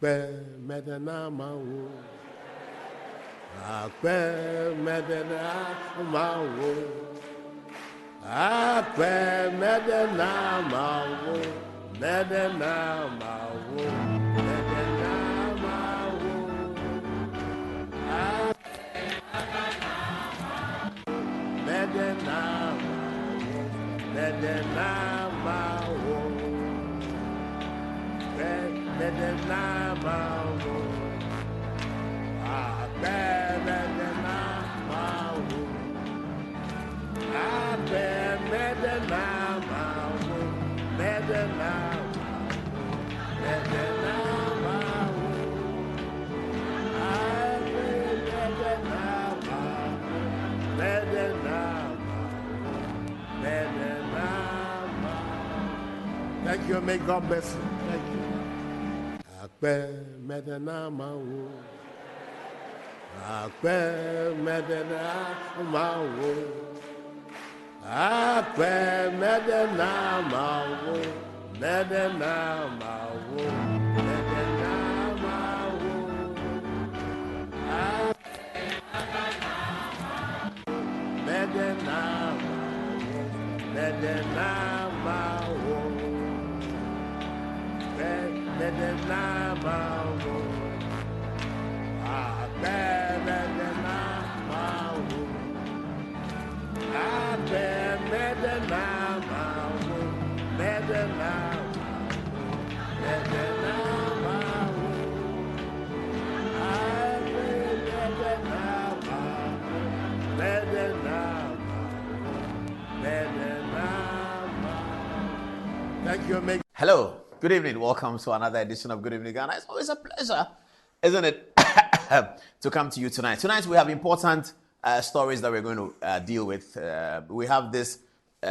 medena mawo. Akwe medena mawo. Akwe medena mawo. Medena mawo. Medena mawo. Medena mawo. Medena mawo. Medena mawo. Medena mawo. Medena mawo. Medena mawo. Thank you. May God bless you. Thank you. Akpe medena mawo. Akpe medena mawo. Akpe medena mawo. Medena mawo. Medena mawo. Medena mawo. Medena mawo. Medena mawo. Medena mawo. Medena mawo. Medena mawo. Thank you. Hello, good evening. Welcome to another edition of Good Evening Ghana. It's always a pleasure, isn't it, to come to you tonight. Tonight we have important stories that we're going to deal with. We have this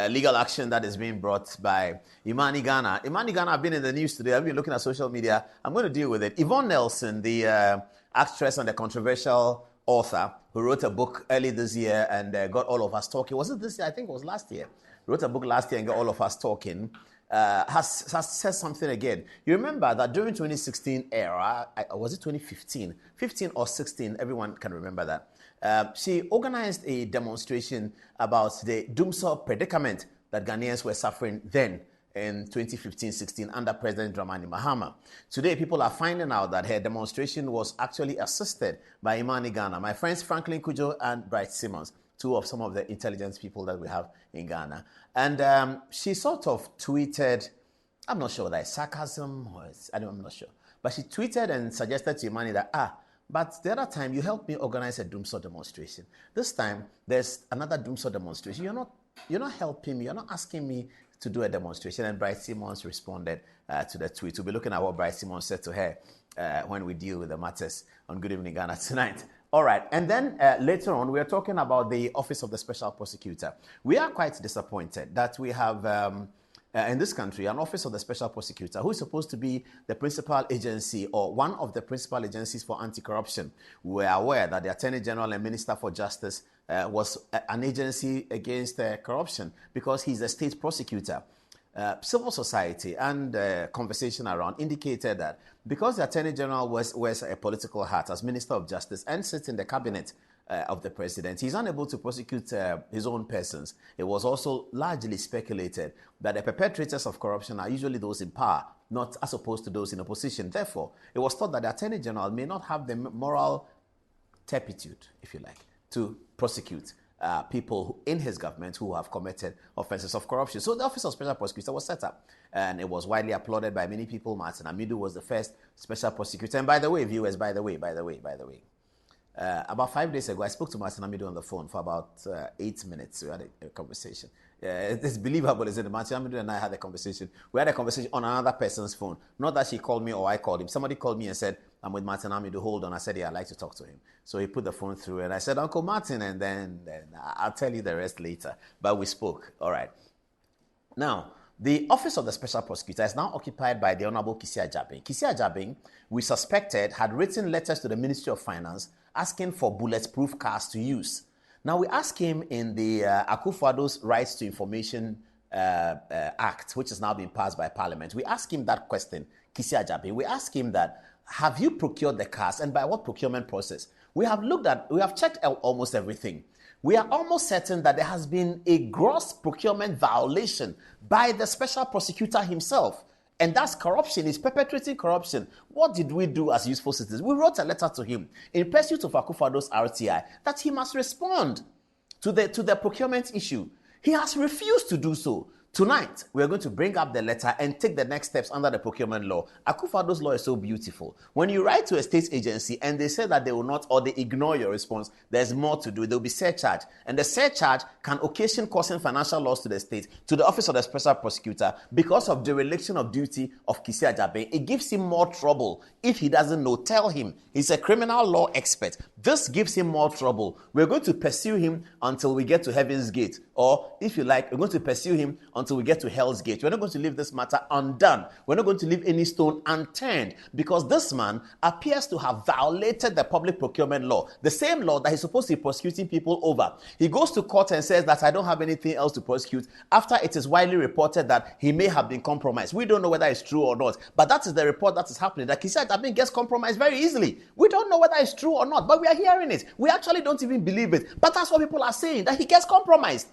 legal action that is being brought by Imani Ghana. Imani Ghana have been in the news today. I've been looking at social media. I'm going to deal with it. Yvonne Nelson, the actress and the controversial author who wrote a book early this year and got all of us talking. Was it this year? I think it was last year. Wrote a book last year and got all of us talking. Has said something again. You remember that during 2016 era, was it 2015? 15 or 16, everyone can remember that. She organized a demonstration about the Dumsor predicament that Ghanaians were suffering then in 2015-16 under President Dramani Mahama. Today, people are finding out that her demonstration was actually assisted by Imani Ghana, my friends Franklin Kujo and Bright Simmons, two of some of the intelligence people that we have in Ghana. And she sort of tweeted, I'm not sure whether it's sarcasm or I'm not sure. But she tweeted and suggested to Imani that, but the other time you helped me organize a Dumsor demonstration. This time there's another Dumsor demonstration. You're not helping me. You're not asking me to do a demonstration. And Bright Simmons responded to the tweet. We'll be looking at what Bright Simmons said to her when we deal with the matters on Good Evening Ghana tonight. All right, and then later on, we are talking about the Office of the Special Prosecutor. We are quite disappointed that we have, in this country, an Office of the Special Prosecutor who is supposed to be the principal agency or one of the principal agencies for anti-corruption. We are aware that the Attorney General and Minister for Justice was an agency against corruption because he's a state prosecutor. Civil society and conversation around indicated that because the Attorney General wears a political hat as Minister of Justice and sits in the cabinet of the President, he's unable to prosecute his own persons. It was also largely speculated that the perpetrators of corruption are usually those in power, not as opposed to those in opposition. Therefore, it was thought that the Attorney General may not have the moral turpitude, if you like, to prosecute people in his government who have committed offenses of corruption. So the Office of Special Prosecutor was set up, and it was widely applauded by many people. Martin Amidu was the first special prosecutor. And by the way, viewers, by the way, about 5 days ago, I spoke to Martin Amidu on the phone for about 8 minutes. We had a conversation. It's believable, isn't it? Martin Amidu and I had a conversation. We had a conversation on another person's phone. Not that she called me or I called him. Somebody called me and said, I'm with Martin Amidu, hold on. I said, yeah, I'd like to talk to him. So he put the phone through and I said, Uncle Martin, and then I'll tell you the rest later. But we spoke. All right. Now, the Office of the Special Prosecutor is now occupied by the Honorable Kisia Jabing. Kisia Jabing, we suspected, had written letters to the Ministry of Finance asking for bulletproof cars to use. Now, we asked him in the Akufo-Addo's Rights to Information Act, which has now been passed by Parliament, we ask him that question, Kisi Ajabe. We ask him that, have you procured the cars and by what procurement process? We have checked almost everything. We are almost certain that there has been a gross procurement violation by the special prosecutor himself. And that's corruption. He's perpetrating corruption. What did we do as useful citizens? We wrote a letter to him in pursuit of Akufo-Addo's RTI that he must respond to the procurement issue. He has refused to do so. Tonight, we are going to bring up the letter and take the next steps under the procurement law. Akufo-Addo's law is so beautiful. When you write to a state agency and they say that they will not, or they ignore your response, there's more to do. There will be surcharge. And the surcharge can occasion causing financial loss to the state, to the office of the special prosecutor, because of dereliction of duty of Kisi Ajabe. It gives him more trouble. If he doesn't know, tell him. He's a criminal law expert. This gives him more trouble. We're going to pursue him until we get to Heaven's Gate. Or, if you like, we're going to pursue him until we get to Hell's Gate. We're not going to leave this matter undone. We're not going to leave any stone unturned, because this man appears to have violated the public procurement law, the same law that he's supposed to be prosecuting people over. He goes to court and says that I don't have anything else to prosecute, after it is widely reported that he may have been compromised. We don't know whether it's true or not, but that is the report that is happening, that Kisi Ajabe gets compromised very easily. We don't know whether it's true or not, but we are hearing it. We actually don't even believe it, but that's what people are saying, that he gets compromised.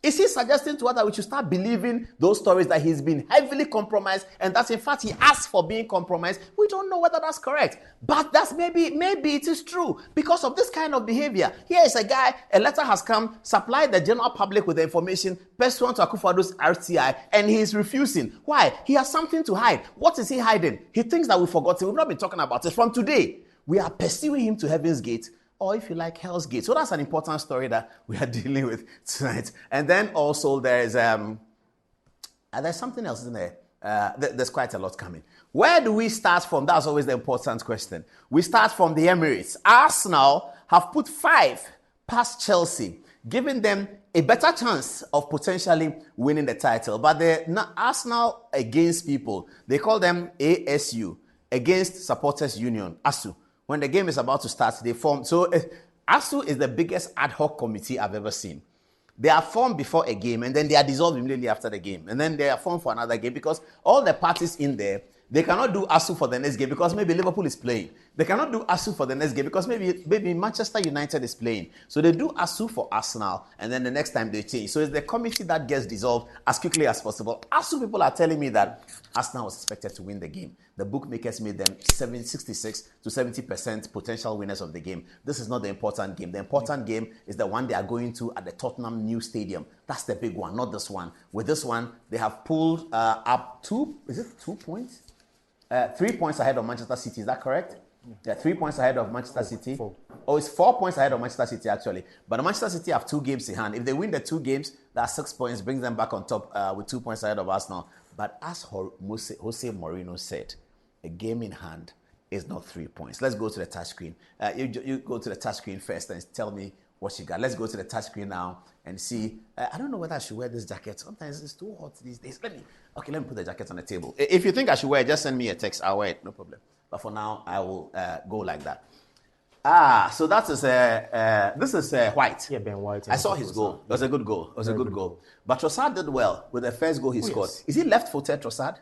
Is he suggesting to us that we should start believing those stories that he's been heavily compromised and that in fact he asked for being compromised? We don't know whether that's correct, but that's maybe it is true because of this kind of behavior. Here is a guy, a letter has come, supplied the general public with the information pursuant to Akufo-Addo's RTI, and he is refusing. Why? He has something to hide. What is he hiding? He thinks that we've forgotten. We've not been talking about it. From today, we are pursuing him to Heaven's Gate, or if you like, Hell's Gate. So that's an important story that we are dealing with tonight. And then also there's something else, isn't there? There's quite a lot coming. Where do we start from? That's always the important question. We start from the Emirates. Arsenal have put 5 past Chelsea, giving them a better chance of potentially winning the title. But the Arsenal against people, they call them ASU, Against Supporters Union, ASU. When the game is about to start, they form. So ASU is the biggest ad hoc committee I've ever seen. They are formed before a game, and then they are dissolved immediately after the game. And then they are formed for another game, because all the parties in there, they cannot do ASU for the next game because maybe Liverpool is playing. They cannot do ASU for the next game because maybe Manchester United is playing. So they do ASU for Arsenal, and then the next time they change. So it's the committee that gets dissolved as quickly as possible. ASU people are telling me that Arsenal was expected to win the game. The bookmakers made them 66 to 70% potential winners of the game. This is not the important game. The important game is the one they are going to at the Tottenham New Stadium. That's the big one, not this one. With this one, they have pulled up 2 points? 3 points ahead of Manchester City. Is that correct? Yeah, 3 points ahead of Manchester City. 4. Oh, it's 4 points ahead of Manchester City, actually. But Manchester City have 2 games in hand. If they win the 2 games, that's 6 points, brings them back on top with 2 points ahead of Arsenal. But as Jose Mourinho said, a game in hand is not 3 points. Let's go to the touchscreen. You go to the touchscreen first and tell me what you got. Let's go to the touchscreen now and see. I don't know whether I should wear this jacket. Sometimes it's too hot these days. Let me put the jacket on the table. If you think I should wear it, just send me a text. I'll wear it, no problem. But for now, I will go like that. So that is this is White. Yeah, Ben White. I saw his goal. It was a good goal. It was a good goal. But Trossard did well with the first goal he scored. Yes. Is he left-footed, Trossard?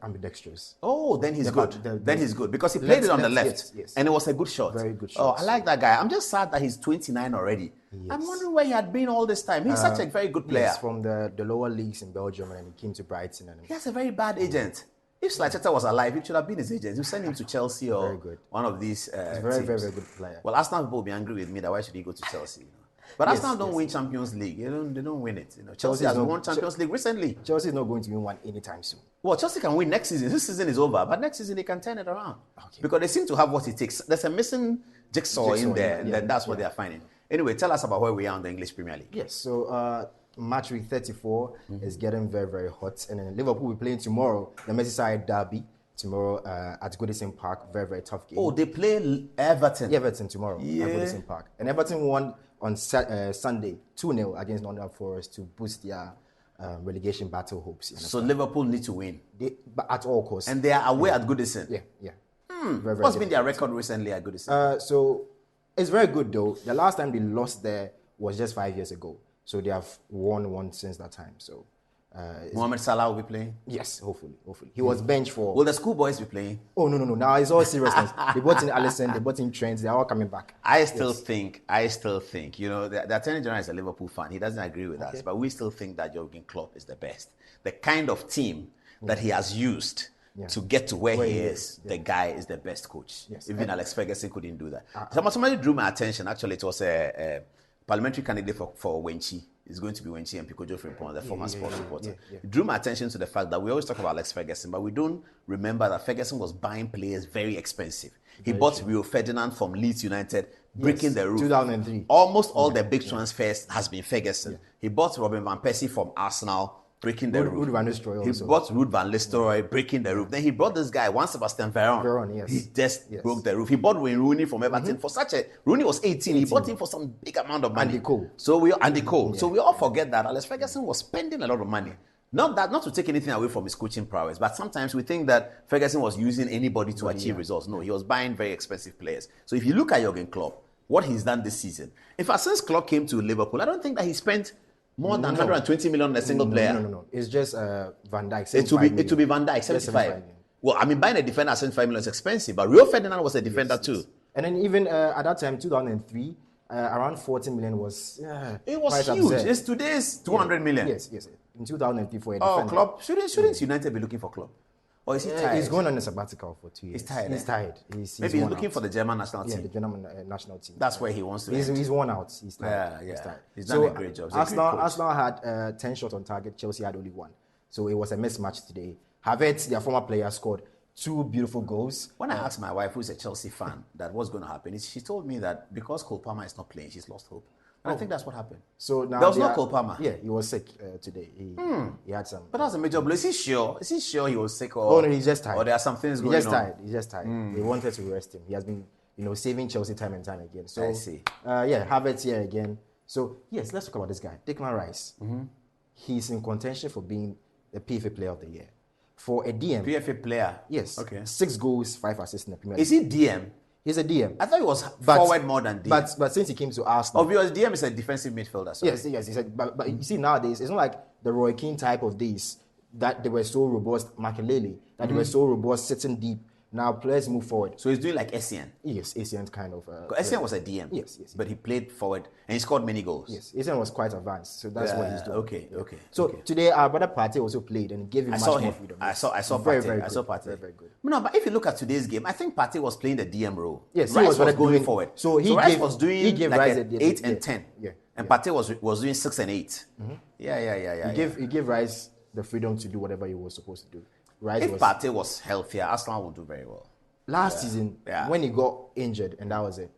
Ambidextrous. Oh, then he's good. Then he's good because he left, played it on the left, yes. and it was a good shot. Very good Oh, shot. I like that guy. I'm just sad that he's 29 already. Yes. I'm wondering where he had been all this time. He's such a very good player. Yes, from the lower leagues in Belgium, and he came to Brighton. And He has a very bad agent. If Slacheta was alive, it should have been his agent. You send him to Chelsea or Very good. one of these He's a teams. very good player. Well, Arsenal people will be angry with me that why should he go to Chelsea? You know? But Yes, Arsenal don't yes. win Champions League. They don't win it. You know, Chelsea Chelsea has is not- won Champions League recently. Chelsea is not going to win one anytime soon. Well, Chelsea can win next season. This season is over, but next season they can turn it around. Okay. Because they seem to have what it takes. There's a missing jigsaw in there, and then that's what they are finding. Anyway, tell us about where we are on the English Premier League. Yes, so match week 34 is getting very hot. And then Liverpool will be playing tomorrow, the Merseyside derby, tomorrow at Goodison Park. Very tough game. Oh, they play Everton. Everton tomorrow Yeah. at Goodison Park. And Everton won on Sunday 2-0 against Nottingham Forest to boost their relegation battle hopes. So Liverpool need to win. But at all costs. And they are away at Goodison. Yeah. Very What's been difficult. their record recently at Goodison? So it's very good though. The last time they lost there was just 5 years ago. So they have won since that time. So Mohamed Salah will be playing. Yes, hopefully. He was benched for. Will the schoolboys be playing? Oh no! Now it's all seriousness. They brought in Alisson, they brought in Trent. They're all coming back. I still think, you know, the Attorney General is a Liverpool fan. He doesn't agree with us, but we still think that Jurgen Klopp is the best. The kind of team that he has used to get to where he is, the guy is the best coach. Yes. Even Alex Ferguson couldn't do that. Somebody drew my attention. Actually, it was a parliamentary candidate for Wenchi. It's going to be Wenchi and Pico Frimpong, the former sports reporter. It drew my attention to the fact that we always talk about Alex Ferguson, but we don't remember that Ferguson was buying players very expensive. He bought Rio Ferdinand from Leeds United, breaking the roof. 2003. Almost all the big transfers has been Ferguson. He bought Robin van Persie from Arsenal, breaking the roof. Ruud van Nistelrooy He also. bought Ruud van Nistelrooy, breaking the roof. Then he brought this guy, Juan Sebastian Veron. Yes. He just broke the roof. He bought Wayne Rooney from Everton for Rooney was 18. He bought him for some big amount of money. Andy Cole. So we all forget that Alex Ferguson was spending a lot of money. Not to take anything away from his coaching prowess, but sometimes we think that Ferguson was using anybody to achieve results. No, he was buying very expensive players. So if you look at Jurgen Klopp, what he's done this season, in fact, since Klopp came to Liverpool, I don't think that he spent more than 120 million on a single player. No. It's just Van Dijk. It will be Van Dijk, 75. Well, I mean, buying a defender at 75 million is expensive, but Rio Ferdinand was a defender too. And then even at that time, 2003, around 40 million was It was quite huge. absurd. It's today's 200 million. Yes. In 2003 for a Oh, defender. Klopp. Shouldn't United be looking for Klopp? Or is he tired? He's going on a sabbatical for 2 years. He's tired, He's eh? tired. He's Maybe he's worn looking out. for the German national Yeah, team. the German national team. That's where he wants to He's end. worn out. He's tired. Yeah. He's tired. He's done a great job. He's a great coach. Arsenal had 10 shots on target. Chelsea had only 1. So it was a mismatch today. Havertz, their former player, scored 2 beautiful goals. When I asked my wife, who's a Chelsea fan, that what's going to happen, she told me that because Cole Palmer is not playing, she's lost hope. And I think that's what happened. So now There was they no are- Cole Palmer. Yeah, he was sick today. He had some. But that's a major blow. Is he sure? Is he sure he was sick or? Oh no, he's just tired. Or there are some things He's going just on. tired. He's just tired. They wanted to rest him. He has been, saving Chelsea time and time again. So I see. Havertz here again. So yes, let's talk about this guy, Declan Rice. Mm-hmm. He's in contention for being the PFA Player of the Year. For a DM, PFA player. yes, Okay. 6 goals, 5 assists in the Premier League. Is he DM? He's a DM. I thought he was But- forward more than DM. But since he came to Arsenal, Obvious, DM is a defensive midfielder. Sorry. yes, he said. But you see nowadays, it's not like the Roy Keane type of days that they were so robust, Makelele, that they were so robust, sitting deep. Now players move forward. So he's doing like Essien. Yes, Asian kind of. Essien was a DM. Yes. But he played forward and he scored many goals. Yes, Asian was quite advanced, so that's what he's doing. Okay. So today, our brother Partey also played and gave him I much saw more him. freedom. I saw Very, Partey. very I saw good. Partey. Very, very good. No, but if you look at today's game, I think Partey was playing the DM role. Yes, he Rice was was doing- going forward. so he Rice gave- was doing he gave like Rice an the- 8 yeah, and 10. yeah, And yeah. Partey was doing 6 and 8. Yeah. He gave Rice the freedom to do whatever he was supposed to do. Rice If was Partey was healthier, Arsenal would do very well. last season Yeah. when he got injured, and that was it.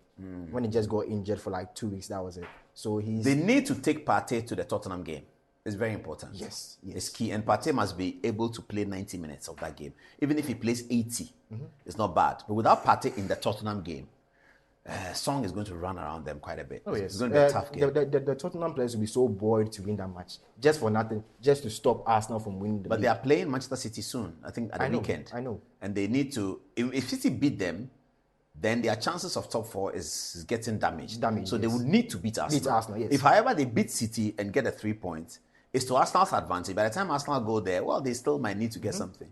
When he just got injured for like 2 weeks, that was it. So he's They need to take Partey to the Tottenham game. It's very important. Yes. It's key. And Partey must be able to play 90 minutes of that game. Even if he plays 80, it's not bad. But without Partey in the Tottenham game, Song is going to run around them quite a bit. Oh, yes. It's going to be a tough game. The Tottenham players will be so bored to win that match just for nothing, just to stop Arsenal from winning the But league. they are playing Manchester City soon, I think, at the I know, weekend. I know. And they need to, if City beat them, then their chances of top 4 is getting damaged. So they yes. would need to beat Arsenal. Beat Arsenal, yes. If, however, they beat City and get a 3 points, it's to Arsenal's advantage. By the time Arsenal go there, well, they still might need to get something.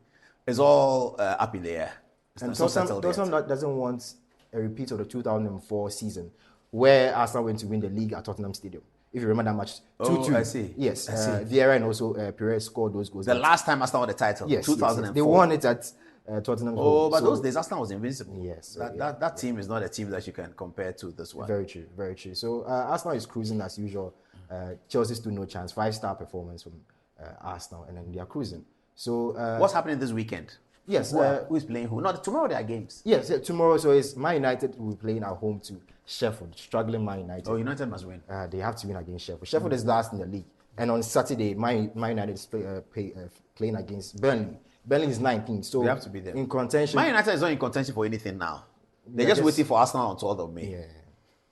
It's all up in the air. It's And not so settled yet. Tottenham doesn't want a repeat of the 2004 season where Arsenal went to win the league at Tottenham Stadium. If you remember that match, 2-2. I see. Yes, I see. Vieira and also Perez scored those goals. The last time Arsenal won the title, yes, 2004. yes. They won it at Tottenham. Oh, but So- those days Arsenal was invincible. Yes, so, That team is not a team that you can compare to this one. Very true, very true. So Arsenal is cruising as usual. Chelsea still no chance. 5-star performance from Arsenal, and then they are cruising. So What's happening this weekend? yes, Who is playing who? No, tomorrow there are games. yes. Tomorrow, so it's Man United will be playing at home to Sheffield, struggling Man United. Oh, United must win. They have to win against Sheffield. Sheffield is last in the league, and on Saturday, Man United is playing against Burnley. Burnley is 19th, so They have to be there. in contention. Man United is not in contention for anything now. They're Yeah, just just- waiting for Arsenal on 12th of May. Yeah.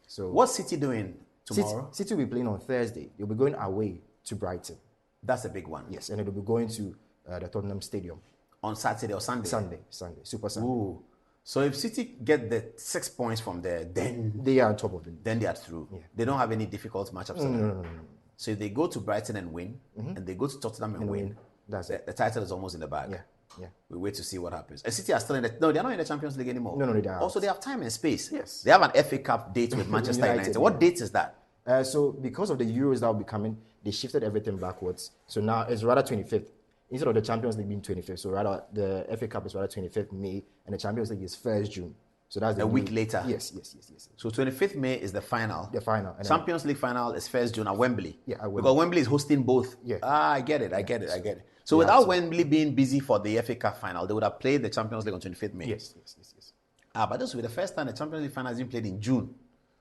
So What's City doing tomorrow? City will be playing on Thursday. They'll be going away to Brighton. That's a big one. Yes, and they'll be going to the Tottenham Stadium On Saturday or Sunday? Sunday, Super Sunday. Ooh. So if City get the 6 points from there, then They are on top of it. they are through. They don't have any difficult matchups. No. So if they go to Brighton and win, and they go to Tottenham and win, That's it. the title is almost in the bag. Yeah. We wait to see what happens. And City are still in the... No, they're not in the Champions League anymore. No, they are. Also, they have time and space. Yes. They have an FA Cup date with Manchester United. What date is that? So because of the Euros that will be coming, they shifted everything backwards. So now it's rather 25th. Instead of the Champions League being 25th, so rather the FA Cup is rather 25th May, and the Champions League is 1st June. So that's A week later? Yes. So 25th May is the final. The final. And Champions League final is 1st June at Wembley. Yeah, at Wembley. Because Wembley is hosting both. Yeah. I get it. So without Wembley being busy for the FA Cup final, they would have played the Champions League on 25th May. Yes. But this will be the first time the Champions League final has been played in June.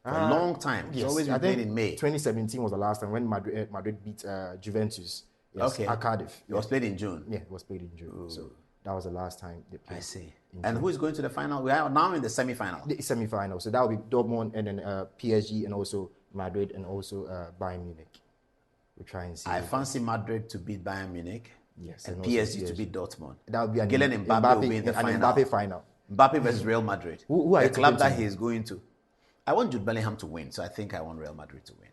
For a long time. It's always been I think played in May. 2017 was the last time when Madrid beat Juventus. Yes, Okay. at Cardiff. It was played in June. Yeah, it was played in June. So that was the last time they played. I see. And who is going to the final? We are now in the semi-final. The semi-final. So that will be Dortmund and then PSG and also Madrid and also Bayern Munich. We'll try and see. I fancy Madrid to beat Bayern Munich. Yes, And and also PSG to PSG. beat Dortmund. That would be Kylian Mbappe will be in the an final. Mbappe final. Mbappe versus Real Madrid. Who are the you club tipping that to? he is going to. I want Jude Bellingham to win, so I think I want Real Madrid to win.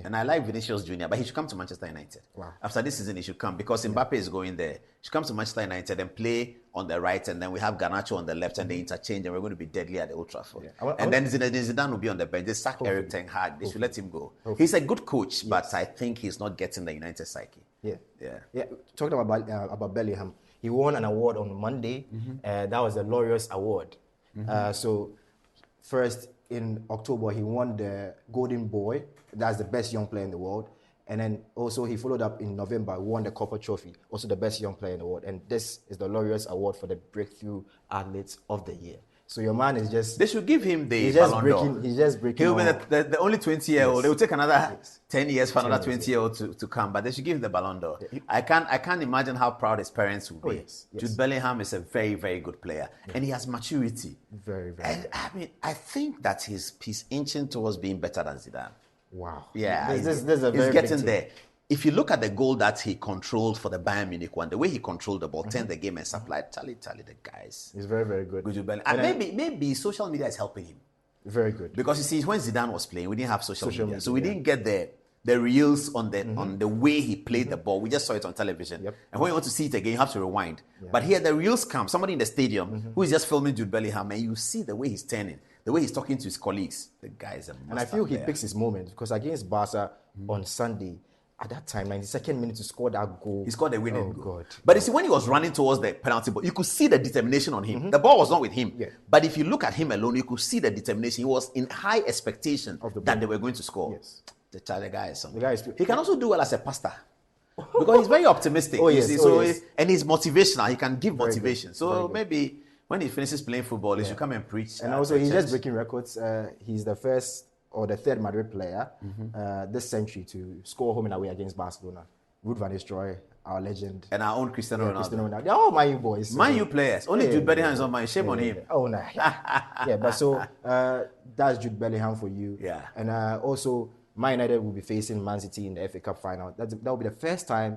And I like Vinicius Jr., but he should come to Manchester United. Wow. After this season, he should come because Mbappe is going there. He should come to Manchester United and play on the right, and then we have Garnacho on the left, and they interchange, and we're going to be deadly at the Old Trafford. Yeah. Then Zidane will be on the bench. They sack Eric Ten Hag. They should let him go. He's a good coach, but I think he's not getting the United psyche. Yeah. Talking about Bellingham, he won an award on Monday. That was the Laureus Award. So first in October, he won the Golden Boy. That's the best young player in the world. And then also he followed up in November, won the Copper Trophy, also the best young player in the world. And this is the Laureus Award for the Breakthrough Athletes of the Year. So your man is just... They should give him the He's just Ballon d'Or. breaking... He's just breaking... He'll be all- the only 20-year-old. They will take another 10 years for another 10 years, 20-year-old to come, but they should give him the Ballon d'Or. I can't imagine how proud his parents will be. Yes. Jude Bellingham is a very, very good player, and he has maturity. Very, very. And I mean, I think that he's inching towards being better than Zidane. Wow. Yeah, This is a he's very getting big team. there. If you look at the goal that he controlled for the Bayern Munich one, the way he controlled the ball, turned the game and supplied, Charlie, the guys. He's very, very good. Good Jude Bellingham. And maybe social media is helping him. Very good. Because you see, when Zidane was playing, we didn't have social media. So we yeah. didn't get the reels on the way he played the ball. We just saw it on television. Yep. And when you want to see it again, you have to rewind. But here, the reels come. Somebody in the stadium who is just filming Jude Bellingham, and you see the way he's turning, the way he's talking to his colleagues. The guy is a master And I feel he player. picks his moment because against Barca on Sunday, at that time, 92nd minute to score that goal. He scored a winning goal. God. But you see, when he was running towards the penalty ball, you could see the determination on him. The ball was not with him. Yeah. But if you look at him alone, you could see the determination. He was in high expectation Of the that ball. they were going to score. Yes. The Charlie guy is something. The guy is- He can also do well as a pastor. Because he's very optimistic. Oh, you yes. see, Oh, so yes. and he's motivational. He can give Very motivation. good. So Very good. maybe when he finishes playing football, he should come and preach. And at also, the he's just church. breaking records. He's the first or the third Madrid player this century to score home and away against Barcelona. Ruud van Nistelrooy, our legend. And our own Cristiano Ronaldo. Cristiano Ronaldo. They're all Man U boys. Man U players. Only Yeah, Jude Bellingham yeah, is on Man U. Shame on him. Oh, no. Yeah, but so that's Jude Bellingham for you. Yeah. And also, Man United will be facing Man City in the FA Cup final. That will be the first time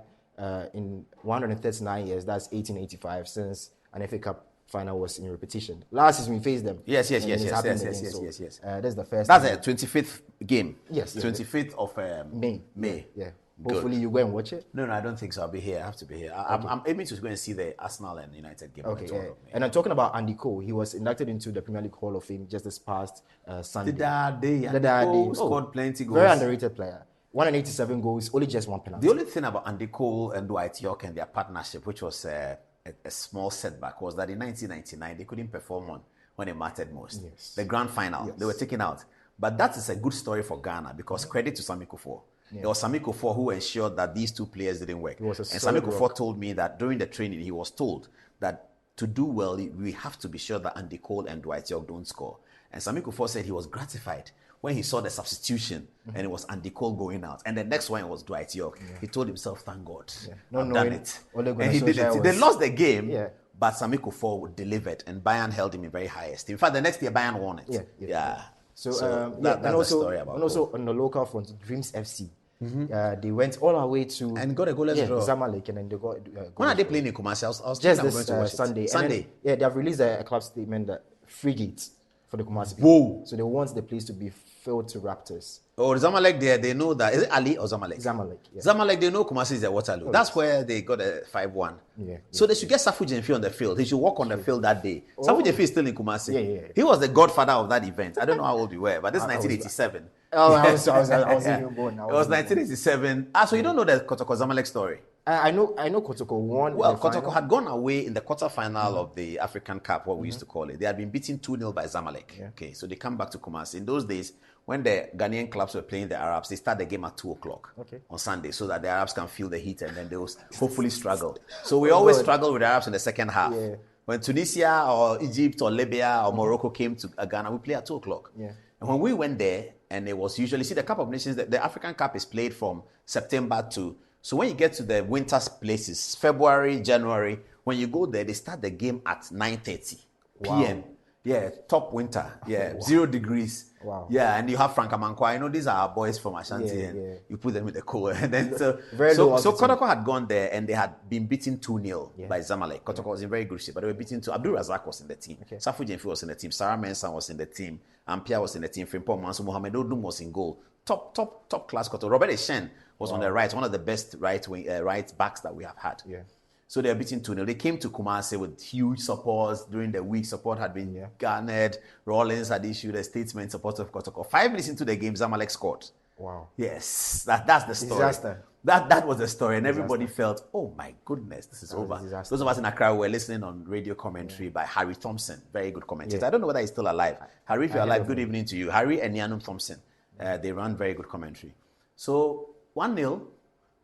in 139 years, that's 1885, since an FA Cup final was in repetition. Last season we faced them. Yes. And it's happening again. That's the first That's time. the 25th game. Yes, yes. 25th of May. Yeah. Good. Hopefully you go and watch it. No, I don't think so. I'll be here. I have to be here. I'm aiming to go and see the Arsenal and United game. on the Okay, 12th yeah. of May. And I'm talking about Andy Cole. He was inducted into the Premier League Hall of Fame just this past Sunday. Scored plenty goals. Very underrated player. 187 goals, only just one penalty. The only thing about Andy Cole and Dwight York and their partnership, which was a small setback, was that in 1999 they couldn't perform when it mattered most. Yes. The grand final, they were taken out. But that is a good story for Ghana because credit to Sami Kufuor. It was Sami Kufuor who ensured that these two players didn't work. was a And Sami solid Kufuor told me that during the training, he was told that to do well, we have to be sure that Andy Cole and Dwight York don't score. And Sami Kufuor said he was gratified when he saw the substitution and it was Andy Cole going out. And the next one was Dwight York. He told himself, thank God, Not I've done knowing it. Ole Gunnar And he did Solskjaer it. They was- lost the game, Yeah. but Sami Kufuor delivered and Bayern held him in very high esteem. In fact, the next year, Bayern won it. Yeah. So, that's and also, the story about and also Cole. on the local front, Dreams FC. They went all our way to And got a goalless draw. Zamalek, and then they got When are they playing in Kumasi? I was just thinking I'm going this to watch it. Sunday. And Sunday. then, they have released a club statement that frigate for the Kumasi people. Whoa. So they want the place to be filled to Raptors. Oh, Zamalek there, they know that. Is it Ali or Zamalek? Zamalek. Yeah. Zamalek, they know Kumasi is their Waterloo. That's where they got a 5-1. Yeah, So they should get Safu Jenfi on the field. He should walk on the field that day. Safu Jenfi is still in Kumasi. Yeah. He was the godfather of that event. I don't know how old you were, but this is 1987. Oh, I was even born. It was 1987. So you don't know the Kotoko Zamalek story? I know Kotoko won. Well, in the Kotoko final. had gone away in the quarterfinal of the African Cup, what we used to call it. They had been beaten 2-0 by Zamalek. Okay, so they come back to Kumasi. In those days, when the Ghanaian clubs were playing the Arabs, they start the game at 2 o'clock on Sunday so that the Arabs can feel the heat and then they will hopefully struggle. So we always struggle with the Arabs in the second half. Yeah. When Tunisia or Egypt or Libya or Morocco came to Ghana, we play at 2 o'clock. Yeah. And when we went there, and it was usually, see, the Cup of Nations, the African Cup is played from September to, so when you get to the winter places, February, January, when you go there, they start the game at 9:30 p.m. Yeah, top winter. Yeah, 0 degrees. Wow. Yeah, and you have Frank Amankwa. You know, these are our boys from Ashanti, Yeah, and yeah. you put them in the cold. And then so Very low so altitude. Kotoko had gone there, and they had been beaten 2-0 by Zamalek. Kotoko was in very good shape, but they were beaten 2. Abdul Razak was in the team. Safu Jenfi was in the team. Sarah Mensah was in the team. Ampia was in the team. Frimpong Manso, Mohamed Odum was in goal. Top class Kotoko. Robert Eshen was on the right, one of the best right backs that we have had. Yeah. So they are beating 2-0. They came to Kumasi with huge supports during the week. Support had been garnered. Rollins had issued a statement support of Kotoko. 5 minutes into the game, Zamalek scored. Wow. Yes, that's the story. Disaster. That was the story, and everybody felt, oh my goodness, this is over. Disaster. Those of us in Accra were listening on radio commentary by Harry Thompson, very good commentator. I don't know whether he's still alive. Harry, if you're alive, good evening to you. Harry and Yanum Thompson, they run very good commentary. So 1-0,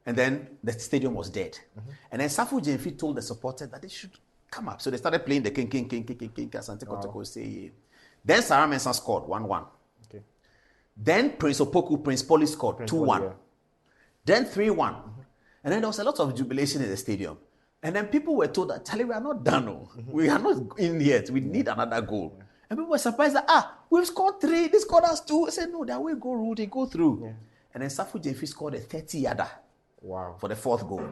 and then the stadium was dead. And then Safu Jenfi told the supporters that they should come up. So they started playing the King, Asante Kotoko say. Then Sarah Mensah scored 1-1. Okay. Then Prince Opoku, Prince Polly scored 2-1. Then 3-1. And then there was a lot of jubilation in the stadium. And then people were told that, Charlie, we are not done. Oh. We are not in yet. We need another goal. And people were surprised that, we've scored 3. They scored us 2. I said, no, the away goal rule, they go through. Yeah. And then Safu Jenfi scored a 30-yarder. Wow. For the 4th goal.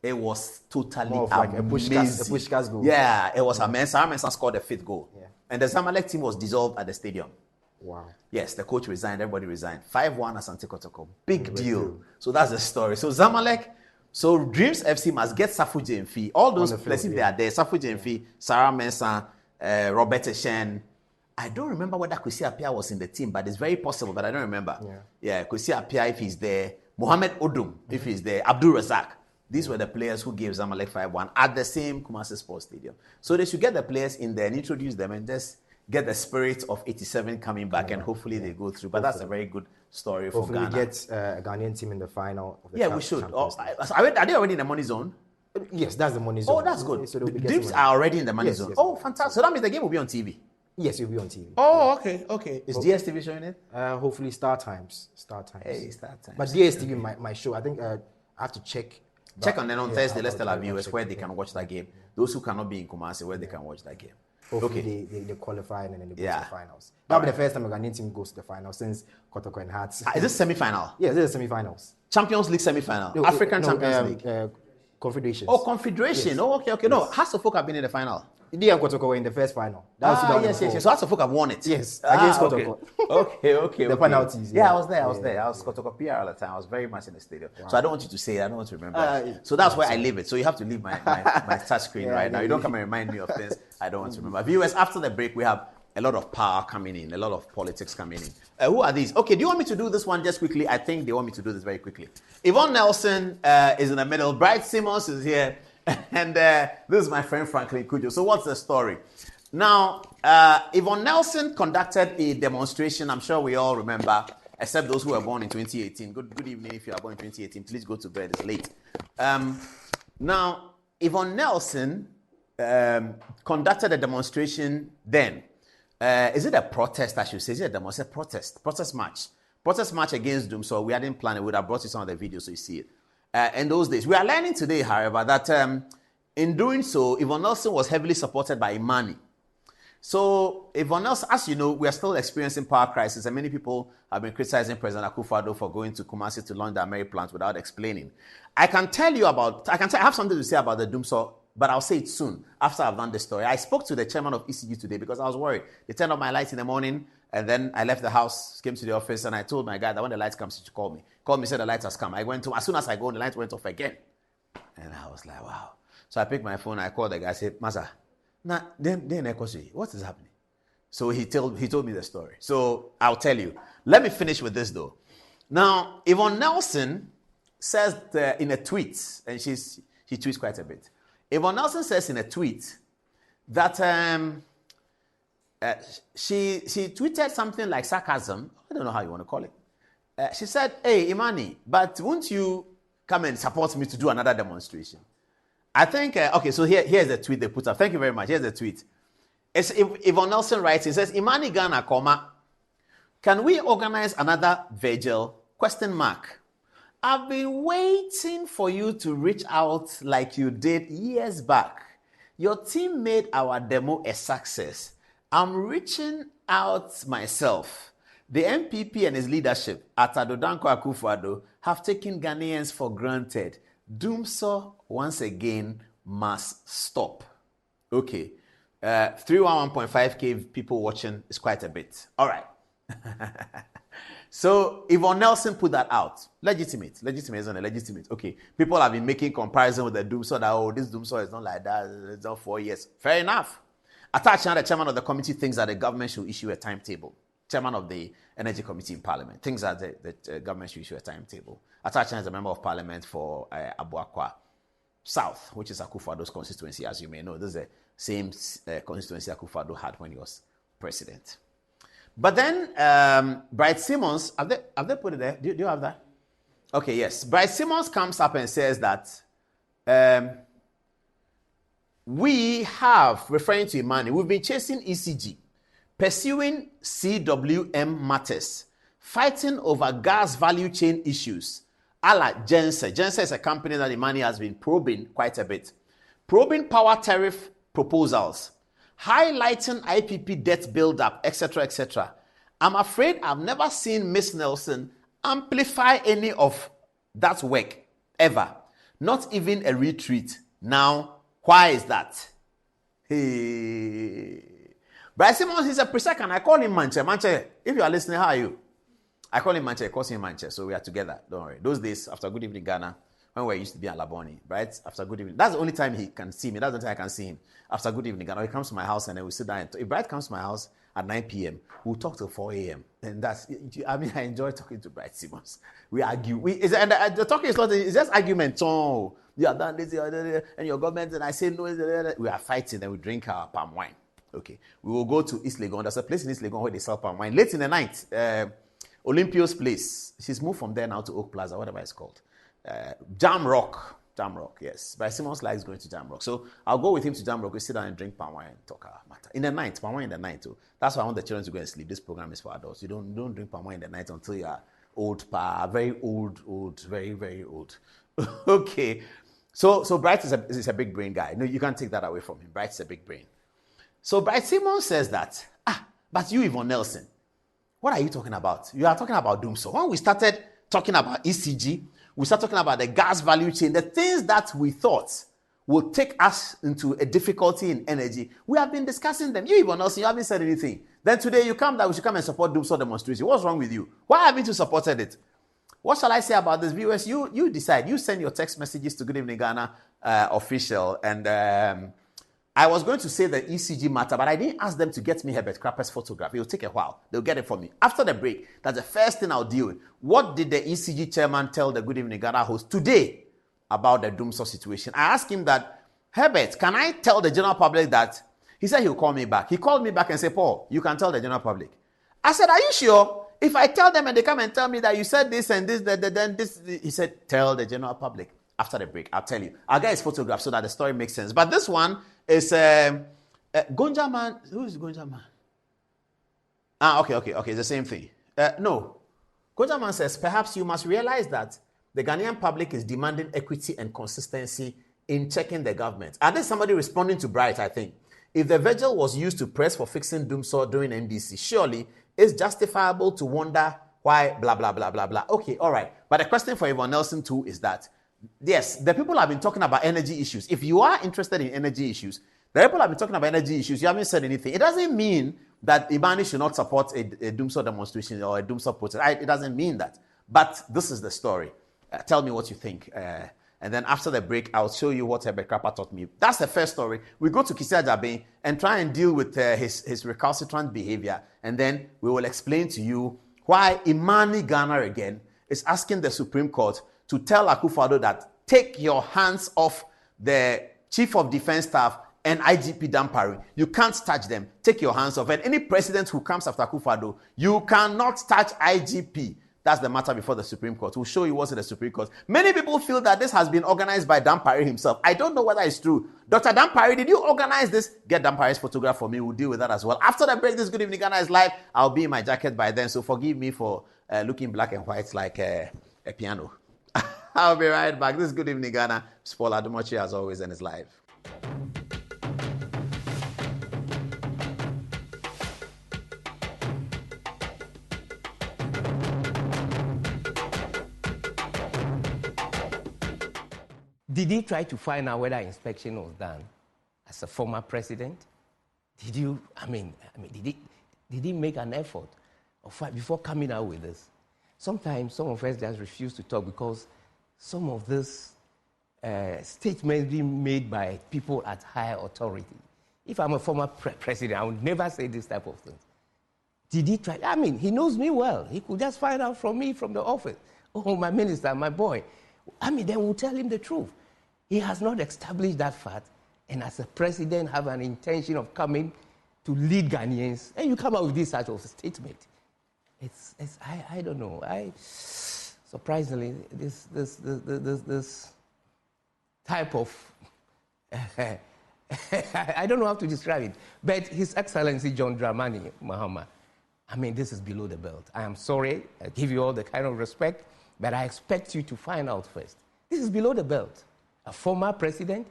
It was totally More of like amazing. a Pushkas goal. Yeah, it was amazing. Sarah Mensah scored the 5th goal. Yeah. And the Zamalek team was dissolved at the stadium. Wow. Yes, the coach resigned, everybody resigned. 5-1 Asante Kotoko. Big deal. So that's the story. So Zamalek, so Dreams FC must get Safu Jenfi. All those places they are there. Safu Jenfi, Sarah Mensah, Robert Eshen. I don't remember whether Kwesi Appiah was in the team, but it's very possible, but I don't remember. Yeah, Kwesi Appiah if he's there. Mohamed Odum if he's there. Abdul Razak. These were the players who gave Zamalek 5-1 at the same Kumasi Sports Stadium. So they should get the players in there and introduce them and just get the spirit of 87 coming back and hopefully they go through. But that's a very good story for Ghana. Hopefully we get a Ghanaian team in the final of the we should. Are they already in the money zone? Yes, that's the money zone. Oh, that's good. So the Dreams are already in the money zone. Oh, fantastic. So that means the game will be on TV. Yes, it'll be on TV. Oh, okay. Is DSTV showing it? Hopefully Star Times. Hey, Star Times. But DSTV might show. I think I have to check. Check on then on Thursday. Let's tell our viewers where they can watch that game. Those who cannot be in Kumasi, where they can watch that game. Hopefully they qualify and then they go to the finals. That'll be the first time a Ghanaian team goes to the finals since Kotoko and Hearts. Is this semi-final? Yes, this is semi-finals. Champions League semi-final. African Champions League. Confederations. Oh, Confederation. Yes. Oh, okay. Yes. No, Hearts of Folk have been in the final. They and Kotoko were in the first final. That was yes. So Hearts of Folk have won it. Yes, against Kotoko. Okay. The penalties. Yeah, I was there. I was Kotoko PR all the time. I was very much in the stadium. Wow. So I don't want you to say it. I don't want to remember. So that's why I leave it. So you have to leave my touch screen right now. You don't come and remind me of things I don't want to remember. Viewers, after the break, we have a lot of power coming in, a lot of politics coming in. Who are these? Okay, do you want me to do this one just quickly? I think they want me to do this very quickly. Yvonne Nelson is in the middle. Bright Simmons is here. And this is my friend Franklin Kujo. So what's the story? Now, Yvonne Nelson conducted a demonstration. I'm sure we all remember, except those who were born in 2018. Good evening if you are born in 2018. Please go to bed. It's late. Now, Yvonne Nelson conducted a demonstration then. Is it a protest, I should say? Is it a demonstration? Protest march. Protest march against Doom. So we hadn't planned it. We would have brought you some of the videos so you see it. In those days. We are learning today, however, that in doing so, Yvonne Nelson was heavily supported by Imani. So Yvonne Nelson, as you know, we are still experiencing power crisis, and many people have been criticizing President Akufo-Addo for going to Kumasi to launch the Ameri plant without explaining. I have something to say about the Dumso but I'll say it soon after I've done the story. I spoke to the chairman of ECG today because I was worried. They turned off my lights in the morning, and then I left the house, came to the office, and I told my guy that when the lights come, he should call me. Called me, said the lights has come. I went to, as soon as I go, the light went off again. And I was like, wow. So I picked my phone, I called the guy, I said, Masa, what is happening? So he told me the story. So I'll tell you. Let me finish with this though. Now, Yvonne Nelson says in a tweet, and she tweets quite a bit. Yvonne Nelson says in a tweet that she tweeted something like sarcasm. I don't know how you want to call it. She said, hey, Imani, but won't you come and support me to do another demonstration? I think, okay, so here's the tweet they put up. Thank you very much. Here's the tweet. It's Yvonne Nelson writes, it says, Imani Ghana, can we organize another vigil? ? I've been waiting for you to reach out like you did years back. Your team made our demo a success. I'm reaching out myself. The MPP and his leadership at Adodanko Akufo-Addo have taken Ghanaians for granted. Doomso, once again, must stop. Okay. 311.5K people watching is quite a bit. All right. So Yvonne Nelson put that out. Legitimate, isn't it? Legitimate. Okay. People have been making comparison with the Doomso that, this Doomso is not like that. It's not 4 years. Fair enough. Attached, the chairman of the committee thinks that the government should issue a timetable. Chairman of the Energy Committee in Parliament thinks that the government should issue a timetable. Attached is a member of Parliament for Abuakwa South, which is Akufo-Addo's constituency, as you may know. This is the same constituency Akufo-Addo had when he was president. But then Bright Simmons, have they put it there? Do you have that? Okay, yes. Bright Simmons comes up and says that we have, referring to Imani, we've been chasing ECG, pursuing CWM matters, fighting over gas value chain issues, a la Gense. Gense is a company that Imani has been probing quite a bit. Probing power tariff proposals, highlighting IPP debt buildup, etc., etc. I'm afraid I've never seen Miss Nelson amplify any of that work, ever. Not even a retreat. Now, why is that? Hey. Bryce Simmons is a pre-second. I call him Manche. Manche, if you are listening, how are you? I call him Manche. I call him Manche. So we are together. Don't worry. Those days, after Good Evening Ghana, when we used to be at Laboni, right? After Good Evening. That's the only time he can see me. That's the time I can see him. After Good Evening Ghana, he comes to my house and then we sit down. If Bright comes to my house at 9 p.m., we'll talk till 4 a.m. And I enjoy talking to Bright Simmons. We argue. The talking is not, it's just argument. Oh, you have done this, and your government, and I say no. We are fighting, and we drink our palm wine. Okay. We will go to East Legon. There's a place in East Legon where they sell palm wine. Late in the night, Olympia's place. She's moved from there now to Oak Plaza, whatever it's called. Jam Rock, yes. But Simmons likes going to Jam Rock. So I'll go with him to Jam Rock. We sit down and drink palm wine and talk our matter. In the night, palm wine in the night too. That's why I want the children to go and sleep. This program is for adults. You don't drink palm wine in the night until you are old, very old, very, very old. Okay. So Bright is a big brain guy. No, you can't take that away from him. Bright is a big brain. So Bright Simmons says that, but you, Yvonne Nelson, what are you talking about? You are talking about Doomso. When we started talking about ECG, we started talking about the gas value chain, the things that we thought would take us into a difficulty in energy. We have been discussing them. You, Yvonne Nelson, you haven't said anything. Then today you come that we should come and support Doomso demonstration. What's wrong with you? Why haven't you supported it? What shall I say about this, viewers? You decide. You send your text messages to Good Evening Ghana official. And I was going to say the ECG matter, but I didn't ask them to get me Herbert Crapper's photograph. It will take a while. They'll get it for me. After the break, that's the first thing I'll deal with. What did the ECG chairman tell the Good Evening Ghana host today about the Doomso situation? I asked him that, Herbert, can I tell the general public that? He said he'll call me back. He called me back and said, Paul, you can tell the general public. I said, are you sure? If I tell them and they come and tell me that you said this and this, then this, he said, tell the general public. After the break, I'll tell you. I'll get his photograph so that the story makes sense. But this one is Gonja Man. Who is Gonja Man? Okay. It's the same thing. No. Gonja Man says, perhaps you must realize that the Ghanaian public is demanding equity and consistency in checking the government. And there's somebody responding to Bright, I think. If the vigil was used to press for fixing Doomso during NDC, surely it's justifiable to wonder why blah, blah, blah, blah, blah. Okay, all right. But the question for Yvonne Nelson too is that yes, the people have been talking about energy issues. If you are interested in energy issues, the people have been talking about energy issues. You haven't said anything. It doesn't mean that Imani should not support a Dumsor demonstration or a Dumsor protest. It doesn't mean that. But this is the story. Tell me what you think. And then after the break, I'll show you what Herbert Krapper taught me. That's the first story. We go to Kisia Jabe and try and deal with his recalcitrant behavior. And then we will explain to you why Imani Ghana again is asking the Supreme Court to tell Akufo-Addo that take your hands off the Chief of Defense Staff and IGP Dampare. You can't touch them. Take your hands off. And any president who comes after Akufo-Addo, you cannot touch IGP. That's the matter before the Supreme Court. We'll show you what's in the Supreme Court. Many people feel that this has been organized by Dampare himself. I don't know whether it's true. Dr. Dampare, did you organize this? Get Dampare's photograph for me. We'll deal with that as well. After the break, this Good Evening Ghana is live. I'll be in my jacket by then, so forgive me for looking black and white like a piano. I'll be right back. This is Good Evening Ghana. Paul Adumochi as always, and it's live. Did he try to find out whether inspection was done as a former president? Did he make an effort before coming out with this? Sometimes some of us just refuse to talk because some of this statements being made by people at higher authority. If I'm a former president, I would never say this type of thing. Did he try? He knows me well. He could just find out from me from the office. Oh, my minister, my boy. Then we'll tell him the truth. He has not established that fact, and as a president have an intention of coming to lead Ghanaians, and you come out with this sort of statement. I don't know. Surprisingly, this type of I don't know how to describe it, but His Excellency John Dramani Mahama, this is below the belt. I am sorry. I give you all the kind of respect, but I expect you to find out first. This is below the belt. A former president,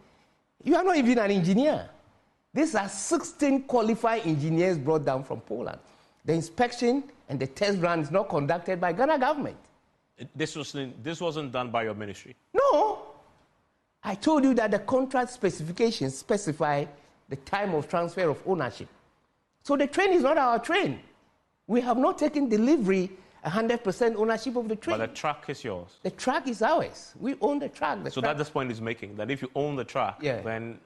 you are not even an engineer. These are 16 qualified engineers brought down from Poland. The inspection and the test run is not conducted by Ghana government. This wasn't done by your ministry? No. I told you that the contract specifications specify the time of transfer of ownership. So the train is not our train. We have not taken delivery 100% ownership of the train. But the track is yours. The track is ours. We own the track. So that's the point he's making, that if you own the track, yeah, then